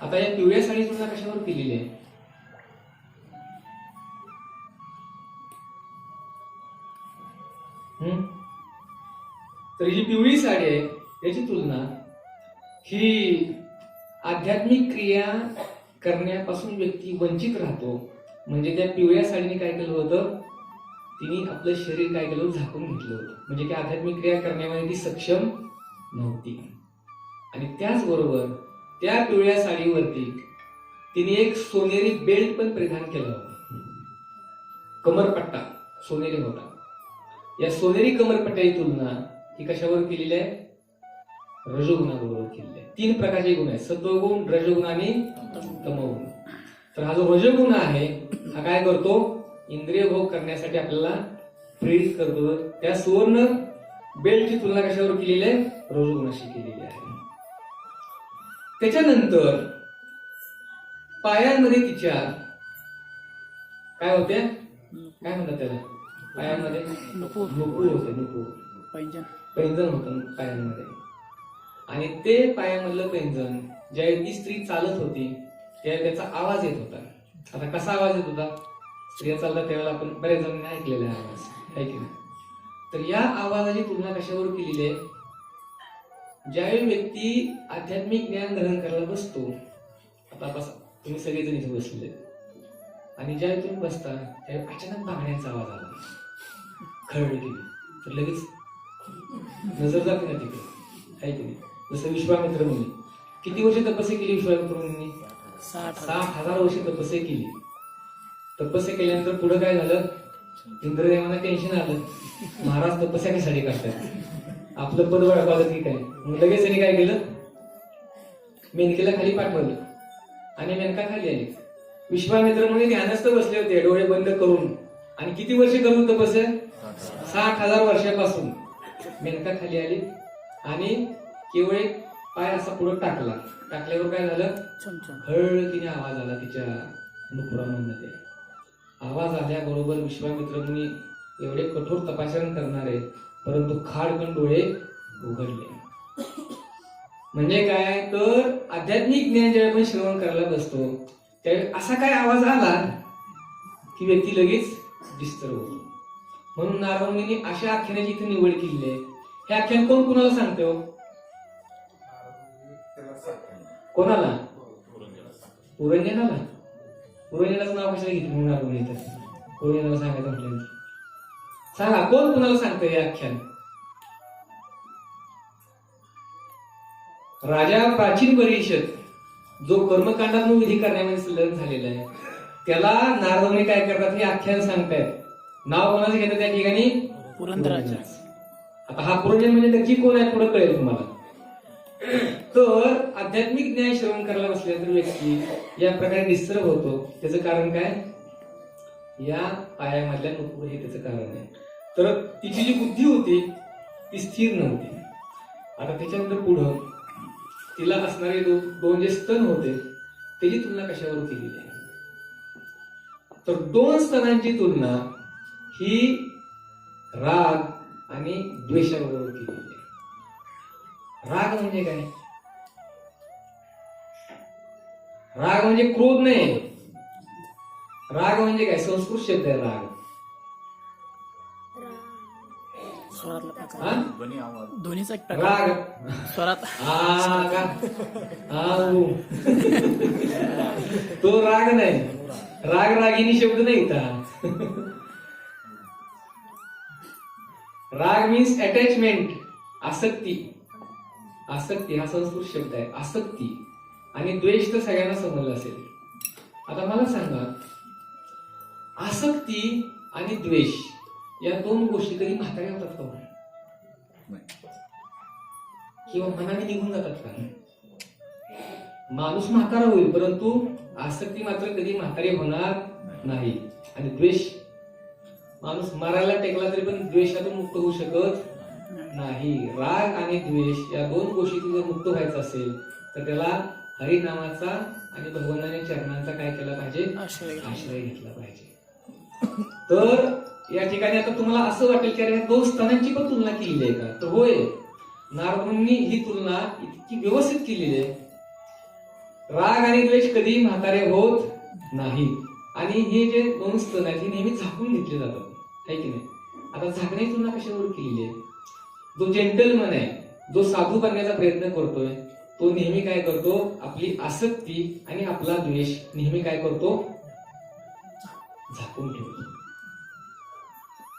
आता या पिवळ्या साडीची तुलना कशावर केलेली आहे? तर ही जी पिवळी साडी आहे याची तुलना ही आध्यात्मिक क्रिया करण्यापासून व्यक्ती वंचित राहतो. म्हणजे त्या पिवळ्या साडीने काय केलं होतं? तिने आपलं शरीर काय केलं? झाकून घेतलं होतं. म्हणजे की आध्यात्मिक क्रिया करण्यामध्ये ती सक्षम नव्हती. आणि त्याचबरोबर त्या पिवळ्या साडीवरती तिने एक सोनेरी बेल्ट पण परिधान केला होता. कमरपट्टा सोनेरी होता. या सोनेरी कमरपट्ट्याची तुलना ही कशावर केलेली आहे? रजोगुणाबरोबर केलेली आहे. 3 प्रकारचे गुण आहेत, सत्वगुण, रजोगुण आणि तमोगुण. तर हा जो रजोगुण आहे हा काय करतो? इंद्रिय भोग करण्यासाठी आपल्याला प्रेरित करतो. त्या सुवर्ण बेल्टची तुलना कशावर केलेली आहे? रजोगुणाशी केलेली आहे. त्याच्यानंतर पायांमध्ये तिच्या काय होत्या? काय म्हणतात त्याला? पायांमध्ये नुपूर होते. नुपूर पैंजण होतं पायांमध्ये. आणि ते पायामधलं पैंजण ज्यावेळी ती स्त्री चालत होती त्यावेळी त्याचा आवाज येत होता. आता कसा आवाज येत होता? स्त्रिया चालतात त्यावेळेला आपण बऱ्याच जणांनी ऐकलेला आहे आवाज, आहे की नाही? तर या आवाजाची तुलना कशावर केलेली आहे? ज्यावेळी व्यक्ती आध्यात्मिक ज्ञान ग्रहण करायला बसतो, आता बसा तुम्ही सगळेजण इथे बसलेले, आणि ज्यावेळी तुम्ही बसता त्यावेळी अचानक बांगड्यांचा आवाज आला, खरड गेली, तर लगेच नजर जाते ना तिकडे, आहे की नाही? जसं विश्वामित्र मुनी किती वर्ष तपस्या केली? विश्वामित्र मुनी 60,000 वर्ष तपस्या केली. तपस्या केल्यानंतर पुढे काय झालं? इंद्रदेवांना टेन्शन आलं, महाराज तपस्या कशासाठी करतात, आपलं पद वळपालं की काय? मग लगेच त्यांनी काय केलं? मेनकेला खाली पाठवलं आणि मेनका खाली आली. विश्वामित्र मुनी ध्यानस्थ बसले होते डोळे बंद करून, आणि किती वर्ष करून तपस्या? 60,000 वर्षापासून. मेनका खाली आली आणि केवळ एक पाय असा पुढे टाकला. टाकल्यावर काय झालं? हळ तिने आवाज आला तिच्या नुपुरामध्ये. आवाज आल्याबरोबर विश्वामित्र मुनी एवढे कठोर तपासण करणारे, परंतु खाडकन डोळे उघडले. म्हणजे काय? तर आध्यात्मिक ज्ञान ज्यावेळी आपण श्रवण करायला बसतो त्यावेळी असा काय आवाज आला की व्यक्ती लगेच डिस्टर्ब होतो. म्हणून नारद मुनींनी अशा आख्यानाची इथे निवड केली आहे. हे आख्यान कोण कुणाला सांगतो? कोणाला? पुरंजनाला. पुरंजनाचं नाव कशाला घेतलं म्हणून नारद मुनी? पुरंजनाला सांगायचं म्हटलं. सांगा कोण कुणाला सांगतं हे आख्यान? राजा प्राचीन परिषद जो कर्मकांडात विधी करण्यामध्ये संलग्न झालेला आहे त्याला नारद मुनी काय करतात? हे आख्यान सांगतायत. नाव कोणाचं घेतात त्या ठिकाणी? पुरंदराज. आता हा पुरंजन म्हणजे नक्की कोण आहे पुढे कळेल तुम्हाला. तर आध्यात्मिक ज्ञान श्रवण करायला बसल्यानंतर व्यक्ती या प्रकारे डिस्टर्ब होतो. त्याचं कारण काय? या पायामधल्या नुपूर हे त्याचं कारण आहे. तर तिची जी बुद्धी होती ती स्थिर नव्हती. आता त्याच्यानंतर पुढं तिला असणारे दोन जे स्तन होते त्याची तुलना कशावर केलेली आहे? तर दोन स्तनांची तुलना ही राग आणि द्वेषाबरोबर केलेली आहे. राग म्हणजे काय? राग म्हणजे क्रोध नाही. राग म्हणजे काय? संस्कृत शब्द आहे राग. स्वरातला प्रकार हा? दोन्हीचा एक प्रकार राग स्वरात तो राग नाही. राग रागिनी शब्द नाही का? राग मीन्स अटॅचमेंट, आसक्ती. आसक्ती हा संस्कृत शब्द आहे, आसक्ती. आणि द्वेष तर सगळ्यांना समजलं असेल. आता मला सांगा, आसक्ती आणि द्वेष या दोन गोष्टी कधी म्हाताऱ्या होतात का? किंवा मनाने निघून जातात का? माणूस म्हातारा होईल परंतु आसक्ती मात्र कधी म्हातारी होणार नाही. आणि द्वेष, माणूस मरायला टेकला तरी पण द्वेषातून मुक्त होऊ शकत नाही. राग आणि द्वेष या दोन गोष्टीतून जर मुक्त व्हायचं असेल तर त्याला हरिनामाचा आणि भगवंताच्या चरणांचा काय केला पाहिजे? आश्रय घेतला पाहिजे. तर या ठिकाणी आता तुम्हाला असं वाटेल की अरे दोन स्तनांची पण तुलना केलेली आहे का? तर होय, नारदांनी ही तुलना इतकी व्यवस्थित केलेली आहे. राग आणि द्वेष कधी म्हातारे होत नाही. आणि हे जे दोन स्तन आहेत हे नेहमी झाकून घेतले जातात, आहे की नाही? आता झाकण्याची तुलना कशावर केलेली आहे? जो जेंटलमन आहे, जो साधू बनण्याचा प्रयत्न करतोय, तो नेहमी काय करतो? आपली आसक्ती आणि आपला द्वेष नेहमी काय करतो? झाकून ठेवतो.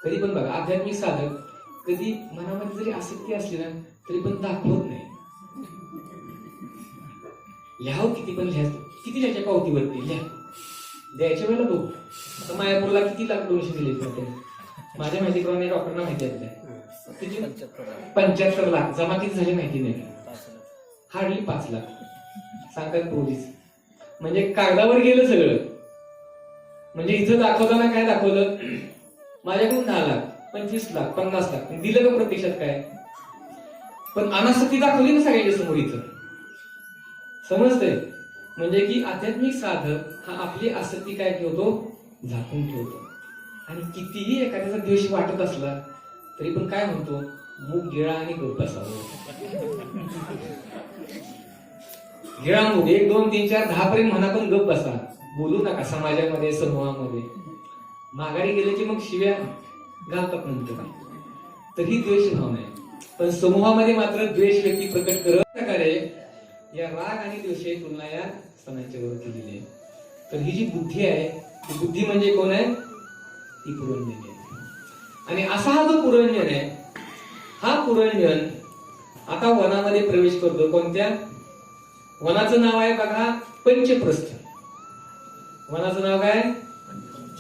कधी पण बघा, आध्यात्मिक साधक कधी मनामध्ये जरी आसक्ती असली ना तरी पण दाखवत नाही. लिहाव किती पण लिहा, किती लिहायच्या पावतीवरती लिहा, द्यायच्या वेळेला बघू. आता मायापूरला किती लाख डोनेशन दिले होते माझ्या माहितीप्रमाणे, डॉक्टरना माहिती आहे 75 लाख जमा किती झाले माहिती नाही. हार्डली 5 लाख सांगतात पोलीस. म्हणजे कागदावर गेलं सगळं. म्हणजे इथं दाखवताना काय दाखवलं? माझ्याकडून 10 लाख, 25 लाख, 50 लाख दिलं का प्रत्यक्षात काय? पण अनासक्ती दाखवली ना सगळ्यांच्या समोर इथं. समजतंय? म्हणजे की आध्यात्मिक साधक हा आपली आसक्ती काय ठेवतो? झाकून ठेवतो. आणि कितीही एखाद्याचा द्वेष वाटत असला तरी पण काय म्हणतो? मूग गिळा आणि गप्प बसावं. गिळा मूग 1, 2, 3, 4, 10 पर्यंत म्हणा पण गप्प बसा. बोलू नका समाजामध्ये, समूहामध्ये. माघारी गेले की मग शिव्या घालतात नंतर. तर ही द्वेष भावना आहे. पण समूहामध्ये मात्र द्वेष व्यक्ती प्रकट करत प्रकारे या राग आणि द्वेषाची तुलना या स्तनांच्या वर केलेली आहे. तर ही जी बुद्धी आहे, ती बुद्धी म्हणजे कोण आहे? ती पुरंजन आहे. आणि असा हा जो पुरंजन आहे, हा पुरंजन आता वनामध्ये प्रवेश करतो. कोणत्या वनाचं नाव आहे बघा? पंचप्रस्थ. वनाचं नाव काय?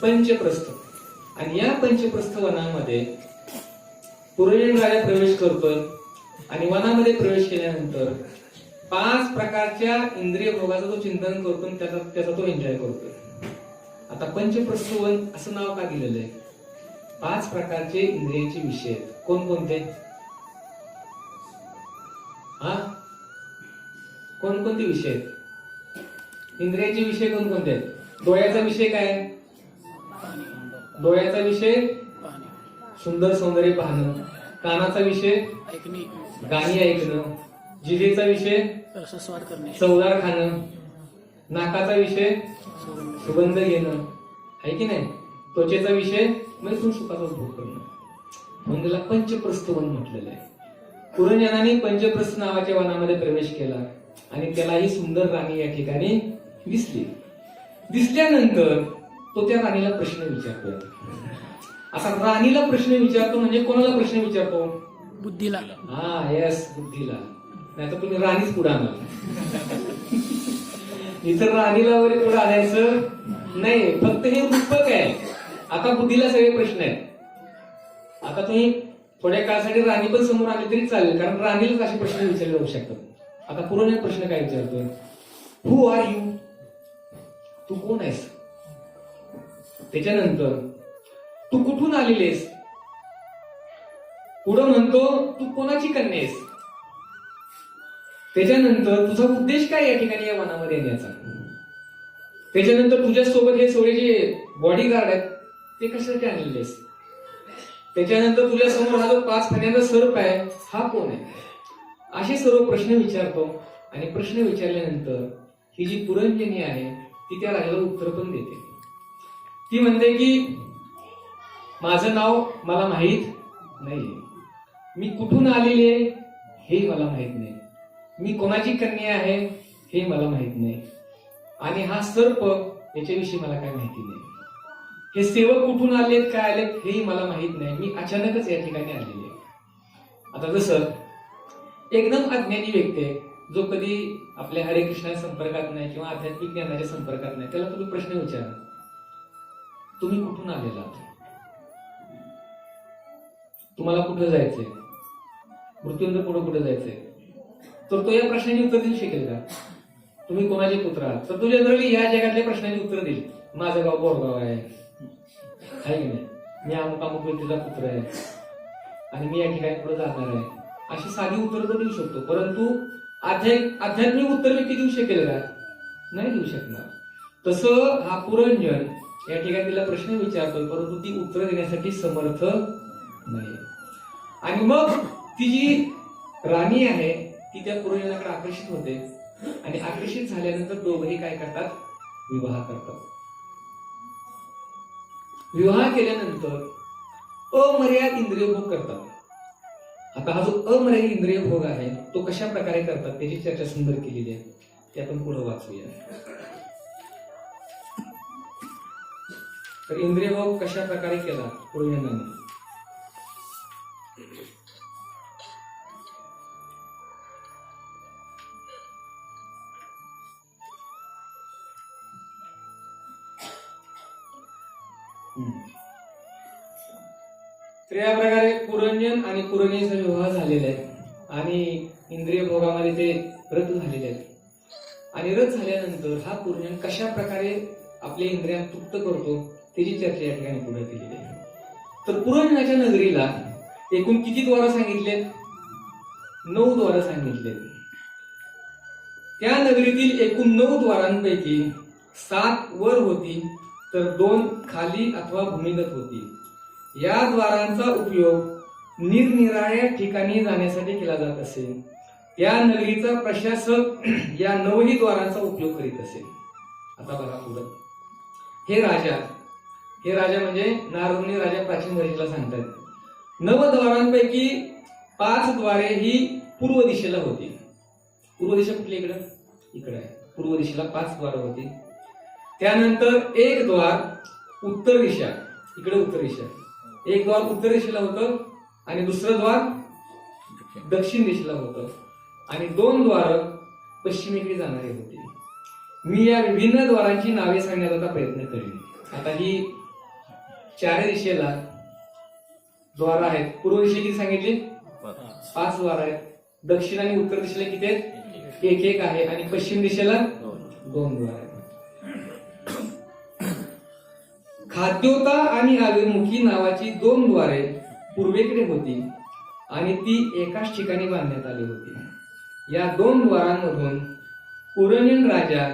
पंचप्रस्थ. आणि या पंचप्रस्थ वनामध्ये पुरंजन राजा प्रवेश करतोय. आणि वनामध्ये प्रवेश केल्यानंतर 5 प्रकारच्या इंद्रिय भोगाचं तो चिंतन करतो, त्याचा तो एन्जॉय करतोय. आता पंचप्रस्थ वन असं नाव का दिलेलं आहे? 5 प्रकारचे इंद्रियांचे विषय आहेत. कोणकोणते? हा, कोणकोणते विषय आहेत? इंद्रियांचे विषय कोणकोणते आहेत? डोळ्याचा विषय काय? डोळ्याचा विषय सुंदर सौंदर्य पाहणं. कानाचा विषय गाणी ऐकणं. जिभेचा विषय रसस्वाद करणे, चवदार खाणं. नाकाचा विषय सुगंध घेणं, आहे की नाही? त्वचेचा विषय मैथून सुखाचा भोग करणं. म्हणून त्याला पंचप्रस्थ वन म्हटलेलं आहे. पुरंजनाने पंचप्रस्थ नावाच्या वनामध्ये प्रवेश केला आणि त्याला ही सुंदर राणी या ठिकाणी दिसली. दिसल्यानंतर तो त्या राणीला प्रश्न विचारतो. असा राणीला प्रश्न विचारतो म्हणजे कोणाला प्रश्न विचारतो? बुद्धीला. हा, यस, बुद्धीला. नाही तर तुम्ही राणीच पुढे आणा. इथं राणीला वगैरे पुढे आणायचं नाही, फक्त हे रूपक आहे. आता बुद्धीला सगळे प्रश्न आहेत. आता तुम्ही थोड्या काळासाठी राणी पण समोर आली तरी चालेल, कारण राणीलाच असे प्रश्न विचारले जाऊ शकतात. आता पूर्ण प्रश्न काय विचारतोय? हु आर यू? तू कोण आहेस? त्याच्यानंतर तू कुठून आलेली आहेस? पुढं म्हणतो तू कोणाची कन्या आहेस. त्याच्यानंतर तुझा उद्देश काय या ठिकाणी या वनामध्ये येण्याचा. त्याच्यानंतर तुझ्या सोबत हे सगळे जे बॉडीगार्ड आहेत ते कशासाठी आणलेले आहेस. त्याच्यानंतर तुझ्या समोर हा जो 5 फण्याचा सर्प आहे हा कोण आहे. असे सर्व प्रश्न विचारतो आणि प्रश्न विचारल्यानंतर ही जी पुरंजनी आहे ती त्या राजाला उत्तर पण देते. ती म्हणते की माझं नाव मला माहीत नाही, मी कुठून आलेली आहे हे मला माहित नाही, मी कोणाची कन्या आहे हे मला माहित नाही, आणि हा सर्प याच्याविषयी मला काय माहिती नाही, हे सेवक कुठून आलेत काय आलेत हेही मला माहित नाही, मी अचानकच या ठिकाणी आलेली आहे. आता जसं एकदम अज्ञानी व्यक्ती आहे जो कधी आपल्या हरे कृष्णाच्या संपर्कात नाही किंवा आध्यात्मिक ज्ञानाच्या संपर्कात नाही, त्याला तुम्ही प्रश्न विचारा, तुम्ही कुठून आलेला आहात, तुम्हाला कुठं जायचंय, मृत्यूनंतर पुढे कुठे जायचंय, तर तो या प्रश्नाची उत्तर देऊ शकेल का. तुम्ही कोणाचे पुत्र आहात तर तो जनरली या जगातल्या प्रश्नाची उत्तर देईल. माझं गाव बोरगाव आहे की नाही, मी अमुक अमुक व्यक्तीचा पुत्र आहे आणि मी या ठिकाणी पुढे जाणार आहे, अशी साधी उत्तर तो देऊ शकतो. परंतु आध्यात्मिक उत्तर व्यक्ती देऊ शकेल का, नाही देऊ शकणार. तसं हा पुरंजन या ठिकाणी तिला प्रश्न विचारतोय परंतु ती उत्तर देण्यासाठी समर्थ नाही. आणि मग ती जी राणी आहे ती त्या पुरंजनाकडे आकर्षित होते आणि आकर्षित झाल्यानंतर दोघेही काय करतात, विवाह करतात. विवाह केल्यानंतर अमर्याद इंद्रिय भोग करतात. आता हा जो अमर्यादित इंद्रिय भोग आहे तो कशा प्रकारे करतात त्याची चर्चा सुंदर केलेली आहे, ते आपण पुढे वाचूया. तर इंद्रिय भोग कशा प्रकारे केला पुरंजनाने. तर या प्रकारे पुरंजन आणि पुरंजनीचा विवाह झालेला आहे आणि इंद्रिय भोगामध्ये ते रत झालेले आहेत. आणि रत झाल्यानंतर हा पुरंजन कशा प्रकारे आपल्या इंद्रियांना तृप्त करतो त्याची चर्चा या ठिकाणी पुढे केलेली आहे. तर पुरंजनाच्या नगरीला एकूण किती द्वार सांगितलेत, 9 द्वार सांगितलेत. त्या नगरीतील एकूण 9 द्वारांपैकी 7 वर होती तर 2 खाली अथवा भूमिगत होती. या द्वारांचा उपयोग निरनिराळ्या ठिकाणी जाण्यासाठी केला जात असेल. त्या नगरीचा प्रशासक या 9ही द्वारांचा उपयोग करीत असेल. आता बघा पुढे हे राजा म्हणजे नारदमुनी राजा प्राचीन वर्षीला सांगतात 9 द्वारांपैकी 5 द्वारे ही पूर्व दिशेला होती. पूर्व दिशा कुठली इकडे आहे. पूर्व दिशेला 5 द्वार होती. त्यानंतर एक द्वार उत्तर दिशा, इकडे उत्तर दिशा, एक द्वार उत्तर दिशेला होतं आणि दुसरं द्वार दक्षिण दिशेला होतं आणि 2 द्वार पश्चिमेकडे जाणारी होती. मी या विभिन्न द्वारांची नावे सांगण्याचा प्रयत्न करेन. आता ही 4 दिशेला द्वार आहेत. पूर्व दिशेला किती सांगितले, 5 द्वार आहेत. दक्षिण आणि उत्तर दिशेला किती आहेत, 1 आहे आणि पश्चिम दिशेला 2 द्वार आहेत. खाद्योता आणि आविर्मुखी नावाची 2 द्वारे पूर्वेकडे होती आणि ती एकाच ठिकाणी बांधण्यात आली होती. या 2 द्वारांमधून पुरंजन राजा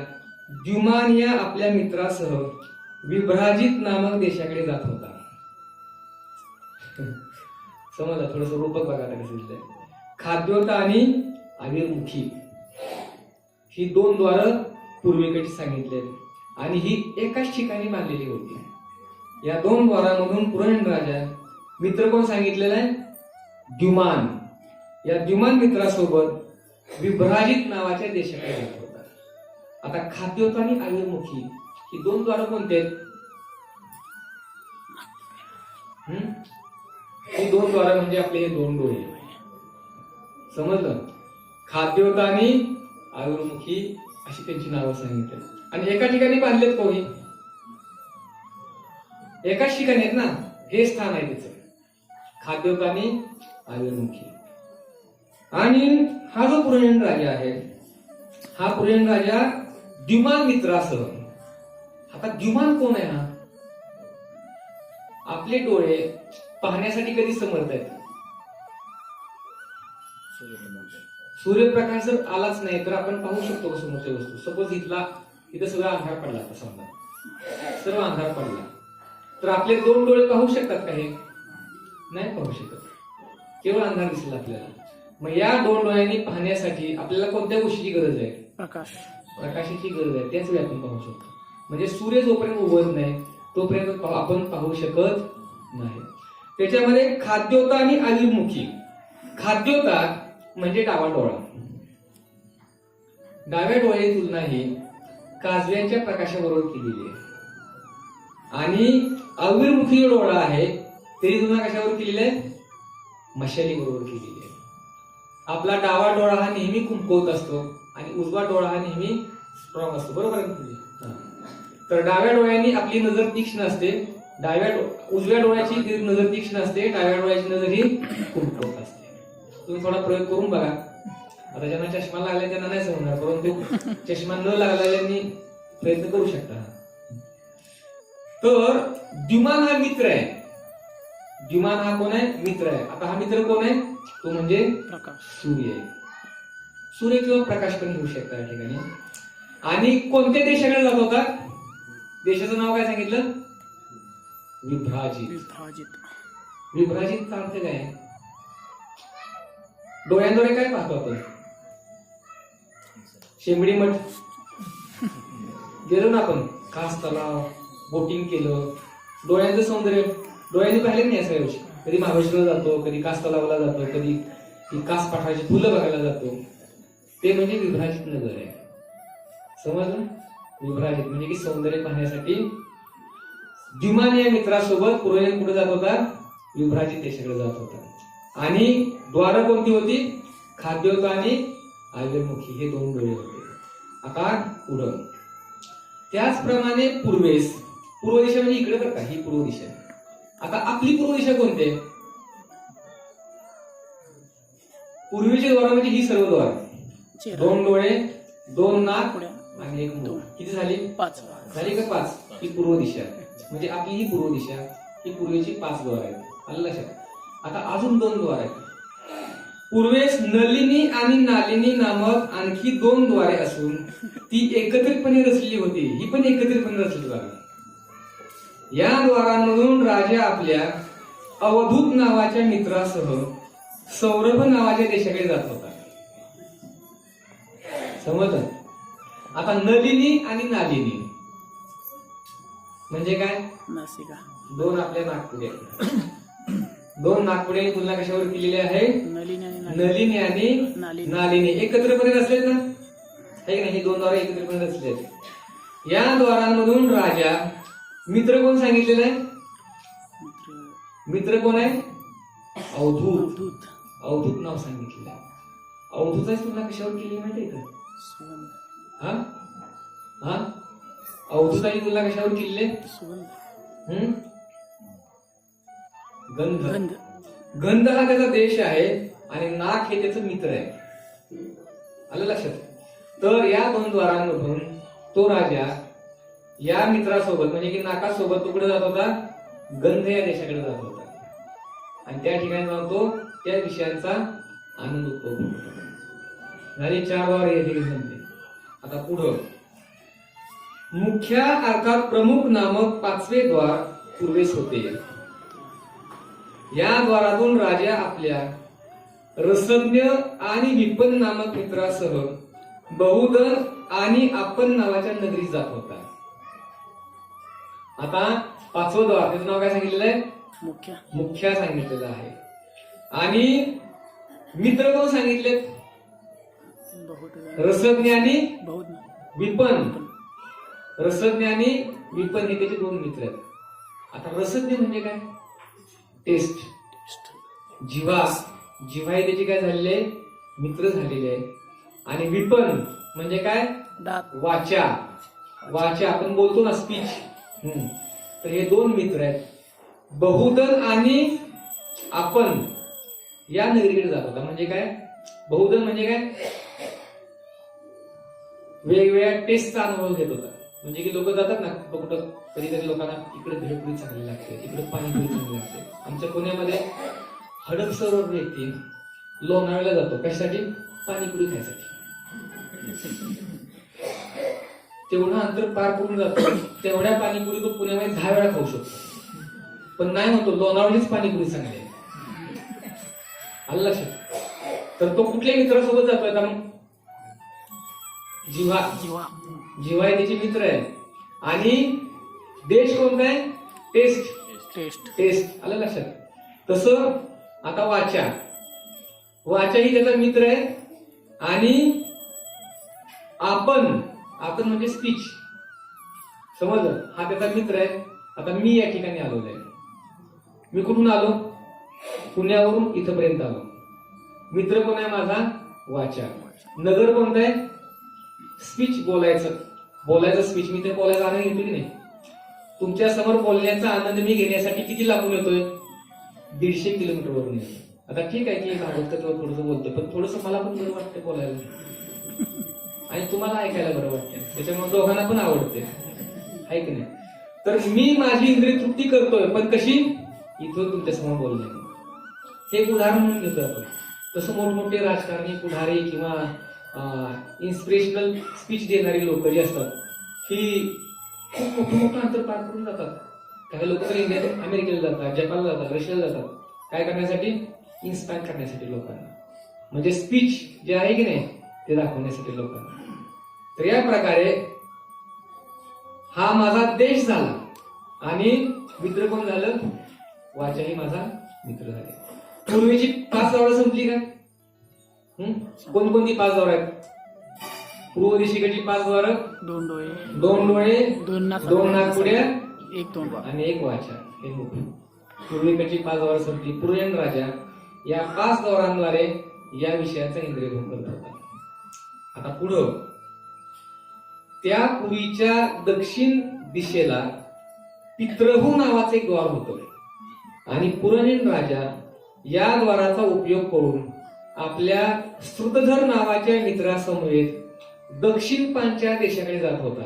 द्युमान या आपल्या मित्रासह विभ्राजित नामक देशाकडे जात होता. समजा थोडस रूपक बघा कसं दिसलंय. खाद्योता आणि आविर्मुखी ही 2 द्वार पूर्वेकडे सांगितले आणि ही एकाच ठिकाणी बांधलेली होती. या 2 द्वारांमधून पुरंजन राजा मित्र कोण सांगितलेला आहे, द्युमान. या द्युमान मित्रासोबत विभ्राजित नावाच्या देशाकडे जात होता. आता खाद्योत आणि आविर्मुखी ही 2 द्वार कोणते आहेत, ही 2 द्वार म्हणजे आपले हे 2 डोळे. समजलं. खाद्योत आणि आविर्मुखी अशी त्यांची नावं सांगितली आणि एका ठिकाणी बांधलेत कोणी, एकाच ठिकाणी आहेत ना, हे स्थान आहे त्याचं, खाद्योत आणि आविर्मुखी. आणि हा जो पुरंजन राजा आहे हा पुरंजन राजा द्युमान मित्रासह. आता द्युमान कोण आहे, हा आपले डोळे पाहण्यासाठी कधी समर्थ आहेत, सूर्यप्रकाश जर आलाच नाही तर आपण पाहू शकतो का समोरच्या वस्तू? सपोज इथं सगळा अंधार पडला, आता समजा सर्व अंधार पडला, तर आपले 2 डोळे पाहू शकतात का? हे नाही पाहू शकत, केवळ अंधार दिसेल आपल्याला. मग या 2 डोळ्यांनी पाहण्यासाठी आपल्याला कोणत्या गोष्टीची गरज आहे? प्रकाशाची गरज आहे. त्याच वेळी आपण पाहू शकतो. म्हणजे सूर्य जोपर्यंत उगवत नाही तोपर्यंत आपण पाहू शकत नाही. त्याच्यामध्ये खाद्योता आणि आविर्मुखी. खाद्योता म्हणजे डावा डोळा. डाव्या डोळ्याची तुलना ही काजव्यांच्या प्रकाशाबरोबर केलेली आहे. आणि आविर्मुखी जो डोळा आहे त्याची तुलना कशावर केलेली आहे? मशाली बरोबर केलेली आहे. आपला डावा डोळा हा नेहमी कुंकवत असतो आणि उजवा डोळा हा नेहमी स्ट्रॉंग असतो, बरोबर आहे? तर डाव्या डोळ्यांनी आपली नजर तीक्ष्ण असते, उजव्या डोळ्याची नजर तीक्ष्ण असते, डाव्या डोळ्याची नजर ही कुंकवत असते. तुम्ही थोडा प्रयोग करून बघा. आता ज्यांना चष्मा लागला त्यांना नाही समजणार, परंतु चष्मा न लागलेल्यांनी प्रयत्न करू शकता. तर द्युमान हा मित्र आहे. द्युमान हा कोण आहे? मित्र आहे. आता हा मित्र कोण आहे? तो म्हणजे सूर्य आहे. सूर्य किंवा प्रकाश पण घेऊ शकता या ठिकाणी. आणि कोणत्या देशाकडे जात होता? देशाचं नाव काय सांगितलं? विभ्राजित. विभ्राजितचा अर्थ काय आहे? डोळ्यांद्वारे काय पाहतो आपण? शेंबडी मठ गेलो ना आपण, कास तलाव, बोटिंग केलं, डोळ्यांचं सौंदर्य डोळ्यांनी पाहिले नाही या सगळ्या गोष्टी. कधी महाबळेश्वरला जातो, कधी कास तलावाला जातो, कधी कास पाठवायची फुलं बघायला जातो. ते म्हणजे विभ्राजित नगर आहे. समजलं? विभ्राजित म्हणजे की सौंदर्य पाहण्यासाठी द्युमान या मित्रासोबत पूर्वजन कुठे जात होता? विभ्राजित देशाकडे जात होता. आणि द्वार कोणती होती? खाद्योता आणि आविर्मुखी हे 2 डोळे होते. आता पुढं त्याचप्रमाणे पूर्वेस, पूर्व दिशा म्हणजे इकडे बरं का, ही पूर्व दिशा. आता आपली पूर्व दिशा कोणती आहे? पूर्वीचे द्वार म्हणजे ही सर्व द्वार. 2 डोळे, 2 नाक आणि 1 मुख. किती झाली? 5 झाली का? 5. ही पूर्व दिशा म्हणजे आपली ही पूर्व दिशा. ही पूर्वेची 5 द्वार आहेत. आलं लक्षात? आता अजून 2 द्वार आहेत. पूर्वेस नलिनी आणि नालिनी नामक आणखी 2 द्वारे असून ती एकत्रितपणे रचलेली होती. ही पण एकत्रितपणे रचली बघा. या द्वारांमधून राजा आपल्या अवधूत नावाच्या मित्रासह सौरभ नावाच्या देशाकडे जात होता. समजलं? आता नलिनी आणि नालिनी म्हणजे काय? नासिका. 2 आपल्या नागपुड्या. 2 नागपुड्यांची तुलना कशावर केलेली आहे? नलिनी आणि नालिनी एकत्रपणे रचलेत ना, आहे का नाही? 2 द्वार एकत्रपणे रचलेत. या द्वारांमधून राजा मित्र कोण सांगितलेलं आहे? मित्र कोण आहे? अवधूत. अवधूत नाव सांगितलेलं आहे. अवधूताची तुलना कशावर केली माहितीये का? अवधूताची तुलना कशावर केलेली आहे? गंध. गंध हा त्याचा देश आहे आणि नाक हे त्याचं मित्र आहे. आलं लक्षात? तर या 2 द्वारांमधून तो राजा या मित्रासोबत म्हणजे की नाकासोबत तो कुठे जात होता? गंध या देशाकडे जात होता. आणि त्या ठिकाणी जाऊन तो त्या विषयांचा आनंद उपभोगत होता. झाली 4 द्वार या ठिकाणी संपले. आता पुढं मुख्य अर्थात प्रमुख नामक 5वे द्वार पूर्वेस होते. या द्वारातून राजा आपल्या रसज्ञ आणि विपन्न नामक मित्रासह बहुधन आणि आपण नावाच्या नगरीत जात होता. आता 5वं द्वार त्याचं नाव काय सांगितलेलं आहे? मुख्य सांगितलेलं आहे. आणि मित्र कोण सांगितले? रसज्ञ आणि विपन्न. रसज्ञ आणि विपन्न हे त्याचे 2 मित्र आहेत. आता रसज्ञ म्हणजे काय? टेस्ट. जिव्हा हे त्याचे काय झालेले? मित्र झालेले आहे. आणि विपन्न म्हणजे काय? वाचा आपण बोलतो ना, स्पीच. तर हे 2 मित्र आहेत. बहुधन आणि आपण या नगरीकडे जात होता. म्हणजे काय? बहुधन म्हणजे काय? वेगवेगळ्या टेस्टचा अनुभव घेत होता. म्हणजे की लोक जातात ना कुठं, कधीतरी लोकांना इकडे भेळपुरी चांगली लागते, इकडे पाणीपुरी चांगली लागते. आमच्या पुण्यामध्ये हडपसर येथील लोणावळ्याला जातो कशासाठी? पाणीपुरी खायसाठी. तेवढं अंतर पार करून जातो, तेवढ्या पाणीपुरी तो पुण्यामध्ये 10 वेळा खाऊ शकतो. पण नाही म्हणतो लोणावळ्याचीच पाणीपुरी चांगली आहे. आलं लक्षात? तर तो कुठल्या मित्रासोबत जातोय आता मग? जिव्हा. जीवा जिव्हा हे त्याचे मित्र आहे. आणि देश कोणता आहे? टेस्ट. Test test. आलं लक्षात? तसं आता वाचा. वाचा ही त्याचा मित्र आहे. आणि आपण म्हणजे स्पीच, समजलं? हा त्याचा मित्र आहे. आता मी या ठिकाणी आलेलो आहे. मी कुठून आलो? पुण्यावरून इथपर्यंत आलो. मित्र कोण आहे माझा? वाचा. नगर कोणतं आहे? स्पीच, बोलायचं स्पीच. मी ते बोलायचा आनंद घेतो की नाही? तुमच्या समोर बोलण्याचा आनंद मी घेण्यासाठी किती लागून येतोय? 150 किलोमीटर वरून येतो. आता ठीक आहे की आवडतं किंवा थोडंसं बोलतोय, पण थोडंसं मला पण बरं वाटतं बोलायला आणि तुम्हाला ऐकायला बरं वाटतं. त्याच्यामुळे दोघांना पण आवडते, आहे की नाही? तर मी माझी इंद्रिय तृप्ती करतोय, पण कशी? इथं तुमच्या समोर बोलणे. हे एक उदाहरण म्हणून घेतोय आपण. तसं मोठमोठे राजकारणी, पुढारी किंवा इन्स्पिरेशनल स्पीच देणारी लोक जी असतात ही खूप मोठं अंतर पार करून जातात. काही लोक तर इंडिया अमेरिकेला जातात, जपानला जातात, रशियाला जातात. काय करण्यासाठी? इन्स्पायर करण्यासाठी लोकांना. म्हणजे स्पीच जे आहे की नाही ते दाखवण्यासाठी लोकांना. तर या प्रकारे हा माझा देश झाला. आणि मित्र कोण झालं? वाचाही माझा मित्र झाले. पूर्वीची 5 दौरा संपली का? कोणकोणती 5 दौरा आहेत? पूर्व दिशेकडची 5 द्वार, 2 डोळे, 2 डोळे, 2 नाक, 2 नाकपुड्या 1 तोंड आणि 1 वाचा. हे मुख. पूर्वीकडची 5 दौरा संपली. पुरुयन राजा या 5 दौरांद्वारे या विषयाचा इंद्रियभंग करत होता. आता पुढं त्या पुरीच्या दक्षिण दिशेला पित्रहू नावाचे एक द्वार होतं. आणि पुरनिन राजा या द्वाराचा उपयोग करून आपल्या श्रुतधर नावाच्या मित्रासमवेत दक्षिण पांचाळ देशाकडे जात होता.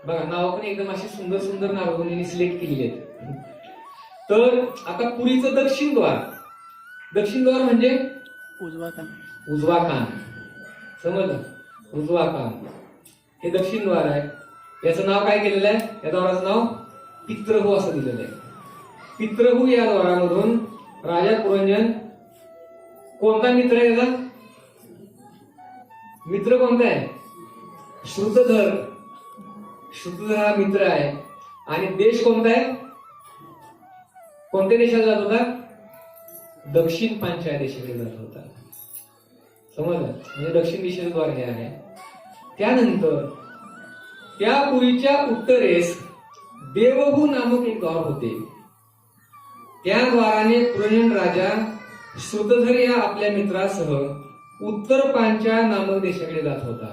बघा, नाव पण एकदम अशी सुंदर सुंदर नावं त्यांनी सिलेक्ट केलेली आहेत. तर आता पुरीचं दक्षिण द्वार म्हणजे उजवा कान, उजवा कान. समजलं? उजवा कान हे दक्षिण द्वार आहे. याचं नाव काय केलेलं आहे? या द्वाराचं नाव पित्रहू असं दिलेलं आहे. पित्रहू या द्वारामधून राजा पुरंजन कोणता मित्र आहे? याचा मित्र कोणता आहे? श्रुतधर. श्रुतधर हा मित्र आहे. आणि देश कोणता आहे? कोणत्या देशाला जात होता? दक्षिण पांचाळ देशाकडे जात होता. समजलं? म्हणजे दक्षिण दिशेचं द्वार हे आहे. त्यानंतर त्या पुरीच्या उत्तरेस देवहू नामक एक द्वार होते. त्या द्वाराने पुरनिन राजा श्रुतधर या आपल्या मित्रासह उत्तर पांचाळ नामक देशाकडे जात होता.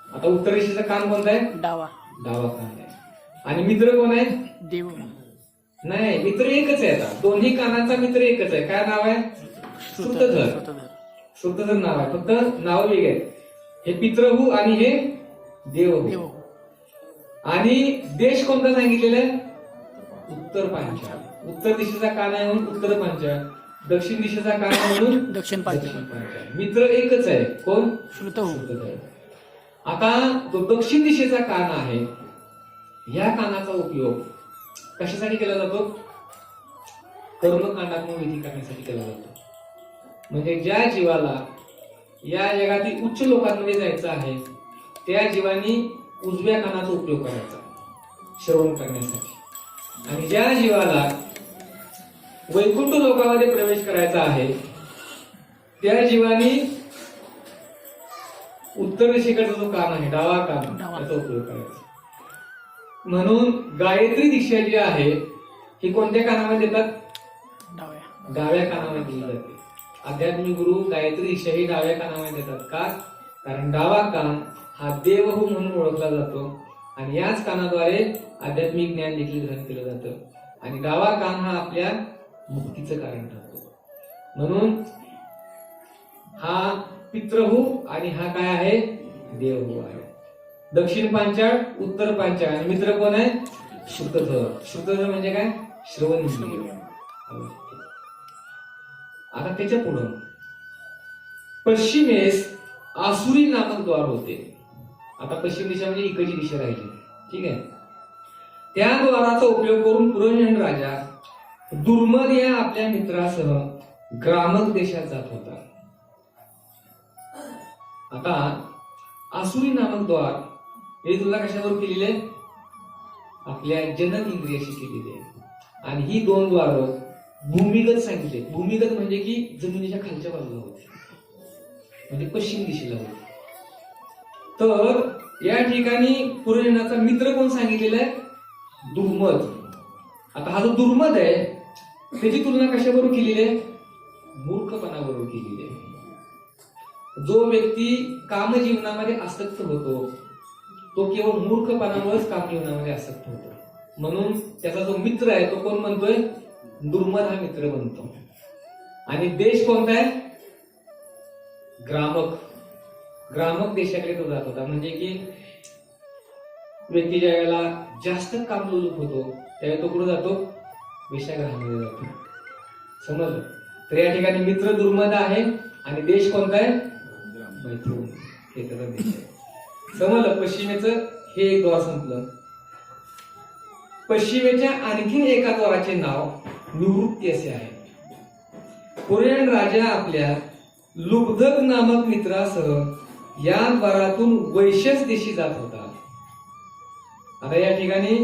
आता उत्तर दिशेचं कान कोणतं आहे? डावा कान आहे. आणि मित्र कोण आहे? देव, नाही, मित्र एकच आहे. आता दोन्ही कानाचा मित्र एकच आहे. काय नाव आहे? श्रुतधर. श्रुतधर नाव आहे, फक्त नाव वेगळे आहेत. हे पित्रहू आणि हे देवहू. आणि देश कोणता सांगितलेला आहे? उत्तर पांचाळ. उत्तर दिशेचा कान आहे म्हणून उत्तर पांचाळ, दक्षिण दिशेचा कान आहे म्हणून दक्षिण पांचाळ. मित्र एकच आहे. कोण? श्रुतहू. आता जो दक्षिण दिशेचा कान आहे, या कानाचा उपयोग कशासाठी केला जातो? कर्मकांडात्मक विधी करण्यासाठी केला जातो. म्हणजे ज्या जीवाला या जगातील उच्च लोकांमध्ये जायचं आहे, त्या जीवानी उजव्या कानाचा उपयोग करायचा श्रवण करण्यासाठी. आणि ज्या जीवाला वैकुंठ लोकांमध्ये प्रवेश करायचा आहे, त्या जीवानी उत्तर दिशेकडचा जो कान आहे, डावा कान, त्याचा उपयोग करायचा. म्हणून गायत्री दीक्षा जी आहे ही कोणत्या कानामध्ये देतात? डाव्या कानामध्ये दिली जाते. आध्यात्मिक गुरु गायत्री दीक्षा ही डाव्या कानामध्ये देतात. का? कारण डावा कान हा देवहू म्हणून ओळखला जातो आणि याच कानाद्वारे आध्यात्मिक ज्ञान देखील ग्रहण केलं जातं. आणि डावा कान हा आपल्या मुक्तीचं कारण ठरतो. म्हणून हा पित्रहू आणि हा काय आहे? देवहू आहे. दक्षिण पांचाळ, उत्तर पांचाळ. आणि मित्र कोण आहे? श्रुतधर. श्रुतधर म्हणजे काय? श्रवण इंद्रिय. आता त्याच्या पुढं पश्चिमेस आसुरी नामक द्वार होते. आता पश्चिम दिशा म्हणजे इकडची दिशा राहिली. ठीक आहे. त्या द्वाराचा उपयोग करून पुरंजन राजा दुर्मद या आपल्या मित्रासह ग्रामक देशात जात होता. आता आसुरी नामक द्वार हे तुला कशावर केलेले? आपल्या जनक इंद्रियाशी केलेले आहे. आणि ही दोन द्वार भूमिगत सांगितले. भूमिगत म्हणजे की जमिनीच्या खालच्या बाजूला होते, म्हणजे पश्चिम दिशेला होते. तर या ठिकाणी पुरंजनाचा मित्र कोण सांगितलेला आहे? दुर्मद. आता हा जो दुर्मद आहे त्याची तुलना कशाबरोबर केलेली आहे? मूर्खपणाबरोबर केलेली आहे. जो व्यक्ती कामजीवनामध्ये आसक्त होतो तो केवळ मूर्खपणामुळेच कामजीवनामध्ये आसक्त होतो. म्हणून त्याचा जो मित्र आहे तो कोण म्हणतोय? दुर्मद हा मित्र बनतो. आणि देश कोणता आहे? ग्रामक. ग्रामक देशाकडे तो जात होता. म्हणजे की व्यक्ती ज्या वेळेला जास्त कामलोलुप होतो त्यावेळी तो कुठे जातो? वेश्यागृहामध्ये जातो. समजलं? तर या ठिकाणी मित्र दुर्मद आहे आणि देश कोणता आहे? मैथुन. हे त्याचा देश आहे. समजलं? पश्चिमेचं हे एक द्वार संपलं. पश्चिमेच्या आणखीन एका द्वाराचे नाव निवृत्ती असे आहे. पुरंजन राजा आपल्या लुब्धक नामक मित्रासह या द्वारातून वैश्यस दिशी जात होता. आता या ठिकाणी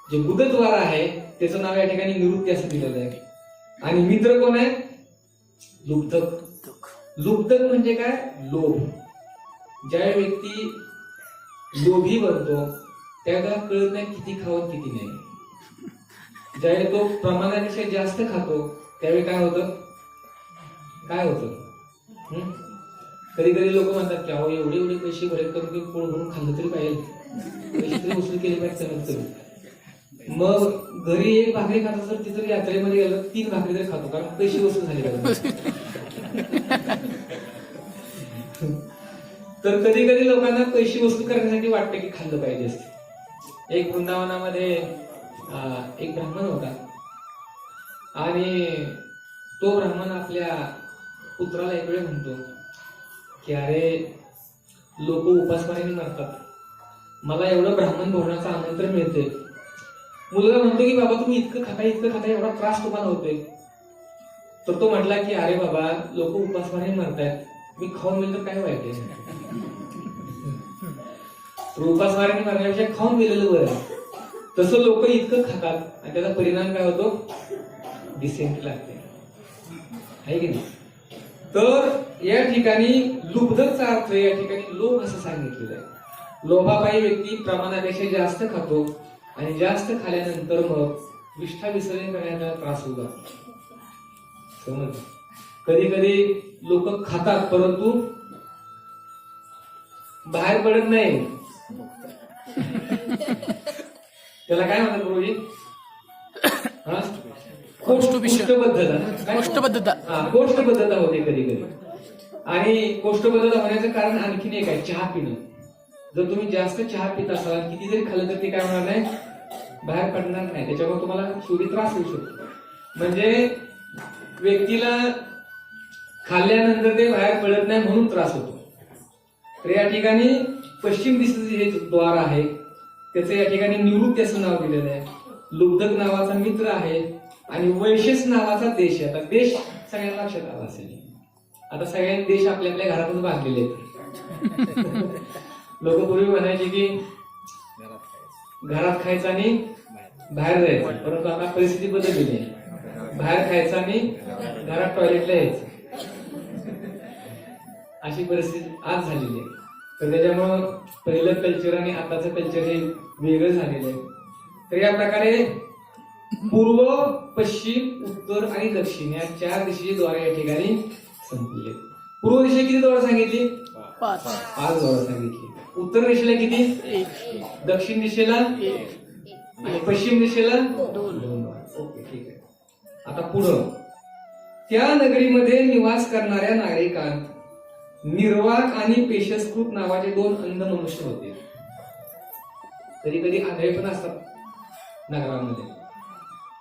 जे बुधद्वार आहे त्याचं नाव या ठिकाणी निवृत्ती असं दिलेलं आहे. आणि मित्र कोण आहे? लुब्धक. लुब्धक म्हणजे काय? लोभ. ज्या व्यक्ती लोभी बनतो त्याला कळत नाही किती खावं किती नाही. ज्यावेळी तो प्रमाणापेक्षा जास्त खातो त्यावेळी काय होतं? काय होतं? कधी कधी लोक म्हणतात की अहो एवढे एवढे पैसे भरे करून पोळ भरून खाल्लं तरी पाहिजे, पैसे तरी वसूल केले पाहिजे कमीत कमी. मग घरी एक भाकरी खात असत तिथं यात्रेमध्ये गेलं 3 भाकरी तरी खातो कारण पैसे वसूल झाले पाहिजे. तर कधी कधी लोकांना पैसे वसूल करण्यासाठी वाटतं की खाल्लं पाहिजे असते. एक वृंदावनामध्ये एक ब्राह्मण होता आणि तो ब्राह्मण आपल्या पुत्राला एक वेळ म्हणतो की अरे लोक उपासमारीने मरतात, मला एवढं ब्राह्मण भोजनाचं आमंत्रण मिळते. मुलगा म्हणतो की बाबा तुम्ही इतकं खाता एवढा त्रास तुम्हाला होतोय. तर तो म्हटला की अरे बाबा लोक उपासमारीने मरतायत, मी खाऊन गेलं तर काय वाईट आहे? उपासमारीने मरण्यापेक्षा खाऊन गेलेलं बरं. तसं लोक इतकं खातात आणि त्याचा परिणाम काय होतो? डिसेंट लागते, आहे की नाही? तर या ठिकाणी लुब्धकचा अर्थ या ठिकाणी लोभ असं सांगितलेलं आहे. लोभापायी व्यक्ती प्रमाणापेक्षा जास्त खातो आणि जास्त खाल्यानंतर मग विष्ठा विसर्जन करण्याचा त्रास होतो. समज कधी कधी लोक खातात परंतु बाहेर पडत नाही. त्याला काय म्हणतात गुरुजी? कोष्ठबद्धता होते कधी कधी. आणि कोष्ठबद्धता होण्याचं कारण आणखीन एक आहे, चहा पिणं. जर तुम्ही जास्त चहा पित असाल किती जरी खाल्लं तर ते काय होणार नाही? बाहेर पडणार नाही. त्याच्यामुळे तुम्हाला शेवटी त्रास होऊ शकतो. म्हणजे व्यक्तीला खाल्ल्यानंतर ते बाहेर पडत नाही म्हणून त्रास होतो. तर या ठिकाणी पश्चिम दिशेचे हे द्वार आहे त्याचं या ठिकाणी निवृत्ती असं नाव दिलेलं आहे. लुब्धक नावाचा मित्र आहे आणि वैश्यस नावाचा देश आहे. आता देश सगळ्यांना लक्षात आला असेल. आता सगळ्यांनी देश आपल्या आपल्या घरातच बांधलेले आहेत. लोक पूर्वी म्हणायचे की घरात खायचं आणि बाहेर जायचं, परंतु आता परिस्थिती बदललेली आहे. बाहेर खायचं आणि घरात टॉयलेटला यायचं अशी परिस्थिती आज झालेली आहे. तर त्याच्यामुळं पहिलं कल्चर आणि आताचं कल्चर हे वेगळं झालेलं आहे. तर या प्रकारे पूर्व, पश्चिम, उत्तर आणि दक्षिण या 4 दिशेचे द्वार या ठिकाणी संपले. पूर्व दिशेला किती द्वार सांगितली? 5 द्वार सांगितली. उत्तर दिशेला किती? 1. दक्षिण दिशेला 1. आणि पश्चिम दिशेला 2. ओके, ठीक आहे. आता पुढं त्या नगरीमध्ये निवास करणाऱ्या नागरिकांत निर्वाक आणि पेशस्कृत नावाचे 2 अंध मनुष्य होते. कधी कधी आंधळे पण असतात नगरामध्ये.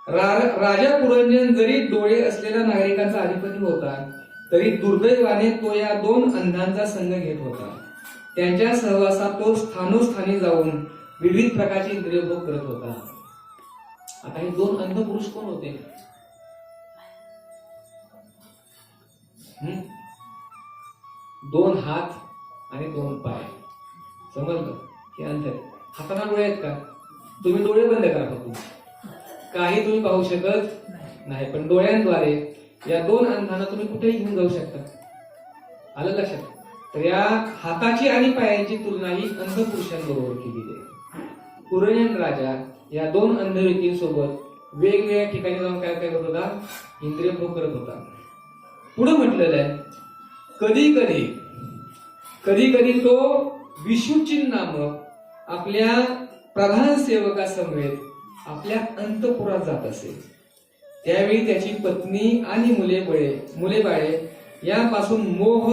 राजा पुरंजन जरी डोळे असलेल्या नागरिकांचा अधिपती होता तरी दुर्दैवाने तो या 2 अंधांचा संग घेत होता. त्यांच्या सहवासात तो स्थानोस्थानी जाऊन विविध प्रकारचे इंद्रिय भोग करत होता. आता हे 2 अंध पुरुष कोण होते? 2 हात आणि 2 पाय. समजलं? हे अंध आहेत. हाताला डोळे आहेत का? तुम्ही डोळे बंद करा फक्त. काही तुम्ही पाहू शकत नाही, पण डोळ्यांद्वारे या 2 अंधांना तुम्ही कुठेही घेऊन जाऊ शकता. आलं लक्षात? तर या हाताची आणि पायांची तुलना ही अंध पुरुषांबरोबर केली आहे. पुरंजन राजा या 2 अंध व्यक्तींसोबत वेगवेगळ्या ठिकाणी जाऊन काय काय करत होता? इंद्रिय भोग करत होता. पुढे म्हटलेलं आहे, कधी कधी तो विशुचिन नामक आपल्या प्रधान सेवकासमवेत आपल्या अंतपुरात जात असे. त्यावेळी त्याची पत्नी आणि मुले बाळे यापासून मोह,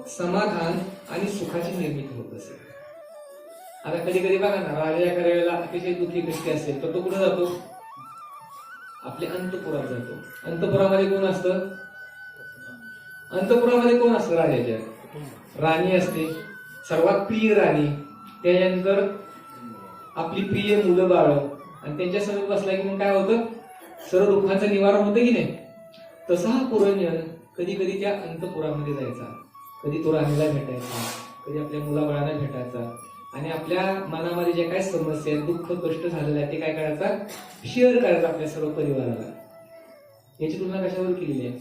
समाधान आणि सुखाची निर्मिती होत असे. आता कधी कधी बघा ना, राजा एका वेळेला अतिशय दुःखी कष्टी असेल तर तो कुठे जातो? आपल्या अंतपुरात जातो. अंतपुरामध्ये कोण असतं? अंतपुरामध्ये कोण असतं? राजाच्या राणी असते, सर्वात प्रिय राणी, त्यानंतर आपली प्रिय मुलं बाळ, आणि त्यांच्या समोर बसला की मग काय होतं? सर्व दुःखाचं निवारण होतं की नाही? तसा हा पुरंजन कधी कधी त्या अंतपुरामध्ये जायचा. कधी तो राणीला भेटायचा, कधी आपल्या मुलाबाळांना भेटायचा, आणि आपल्या मनामध्ये जे काय समस्या आहेत, दुःख कष्ट झालेलं आहे ते काय करायचा? शेअर करायचा आपल्या सर्व परिवाराला. याची तुलना कशावर केलेली आहे?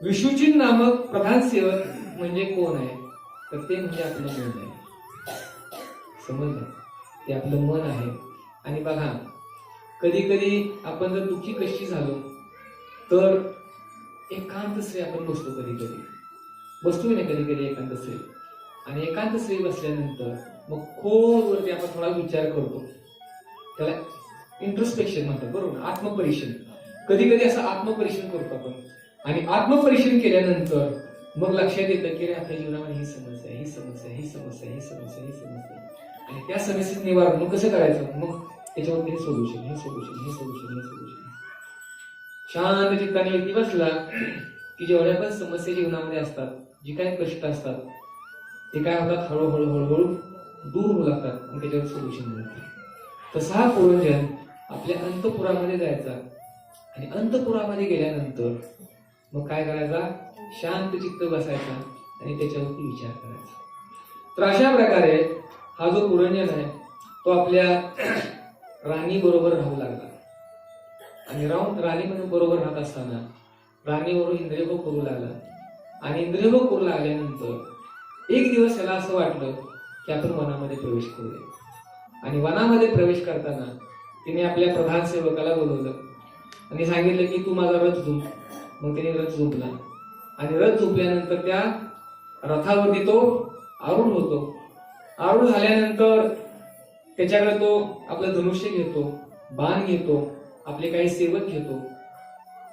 विशुचिन नामक प्रधान सेवक म्हणजे कोण आहे? तर ते म्हणजे आपलं मन आहे. समजलं? ते आपलं मन आहे. आणि बघा, कधी कधी आपण जर दुःखी कष्टी झालो तर एकांत श्री आपण बसतो. कधी नाही कधी कधी एकांत श्री. आणि एकांत श्री बसल्यानंतर मग खोलवरती आपण थोडा विचार करतो. त्याला इंट्रोस्पेक्शन म्हणतात, बरोबर? आत्मपरीक्षण. कधी कधी असं आत्मपरीक्षण करतो आपण. आणि आत्मपरीक्षण केल्यानंतर मग लक्षात येतं की आपल्या जीवनामध्ये ही समस्या आहे. आणि त्या समस्येचं निवारण मग कसं करायचं? मग त्याच्यावरती हे सोल्युशन. शांत चित्ताने व्यक्ती बसला की जेवढ्या पण समस्या जीवनामध्ये असतात, जी काही कष्ट असतात, ते काय होतात? हळूहळू दूर होऊ लागतात आणि त्याच्यावर सोल्युशन मिळतं. तसा हा पुरंजन आपल्या अंतपुरामध्ये जायचा. आणि अंतपुरामध्ये गेल्यानंतर मग काय करायचा? शांत चित्त बसायचा आणि त्याच्यावरती विचार करायचा. तर अशा प्रकारे हा जो पुरंजन आहे तो आपल्या राणी बरोबर राहू लागला. आणि राणी बरोबर राहत असताना राणीवरून इंद्रियभोग करू लागला. आणि इंद्रियभोग करू लागल्यानंतर एक दिवस त्याला असं वाटलं की आपण वनामध्ये प्रवेश करूया. आणि वनामध्ये प्रवेश करताना तिने आपल्या प्रधान सेवकाला बोलवलं आणि सांगितलं की तू माझा रथ झुंप. मग त्याने रथ झुंपला. आणि रथ झुंपल्यानंतर त्या रथावरती तो आरूढ होतो. आरूढ झाल्यानंतर त्याच्याकडे तो आपलं धनुष्य घेतो, बाण घेतो, आपले काही सेवक घेतो,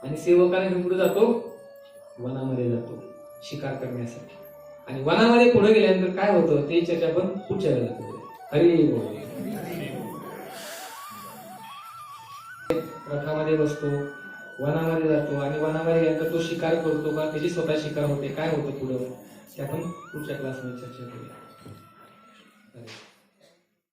आणि सेवकाने घेऊन कुठे जातो? वनामध्ये जातो शिकार करण्यासाठी. आणि वनामध्ये पुढे गेल्यानंतर काय होतं ते चर्चा आपण पुढच्या वेळेला करूया. हरी बोल. रथामध्ये बसतो, वनामध्ये जातो, आणि वनामध्ये गेल्यानंतर तो शिकार करतो का त्याची स्वतः शिकार होते, काय होतं पुढं ते आपण पुढच्या क्लासमध्ये चर्चा करूया.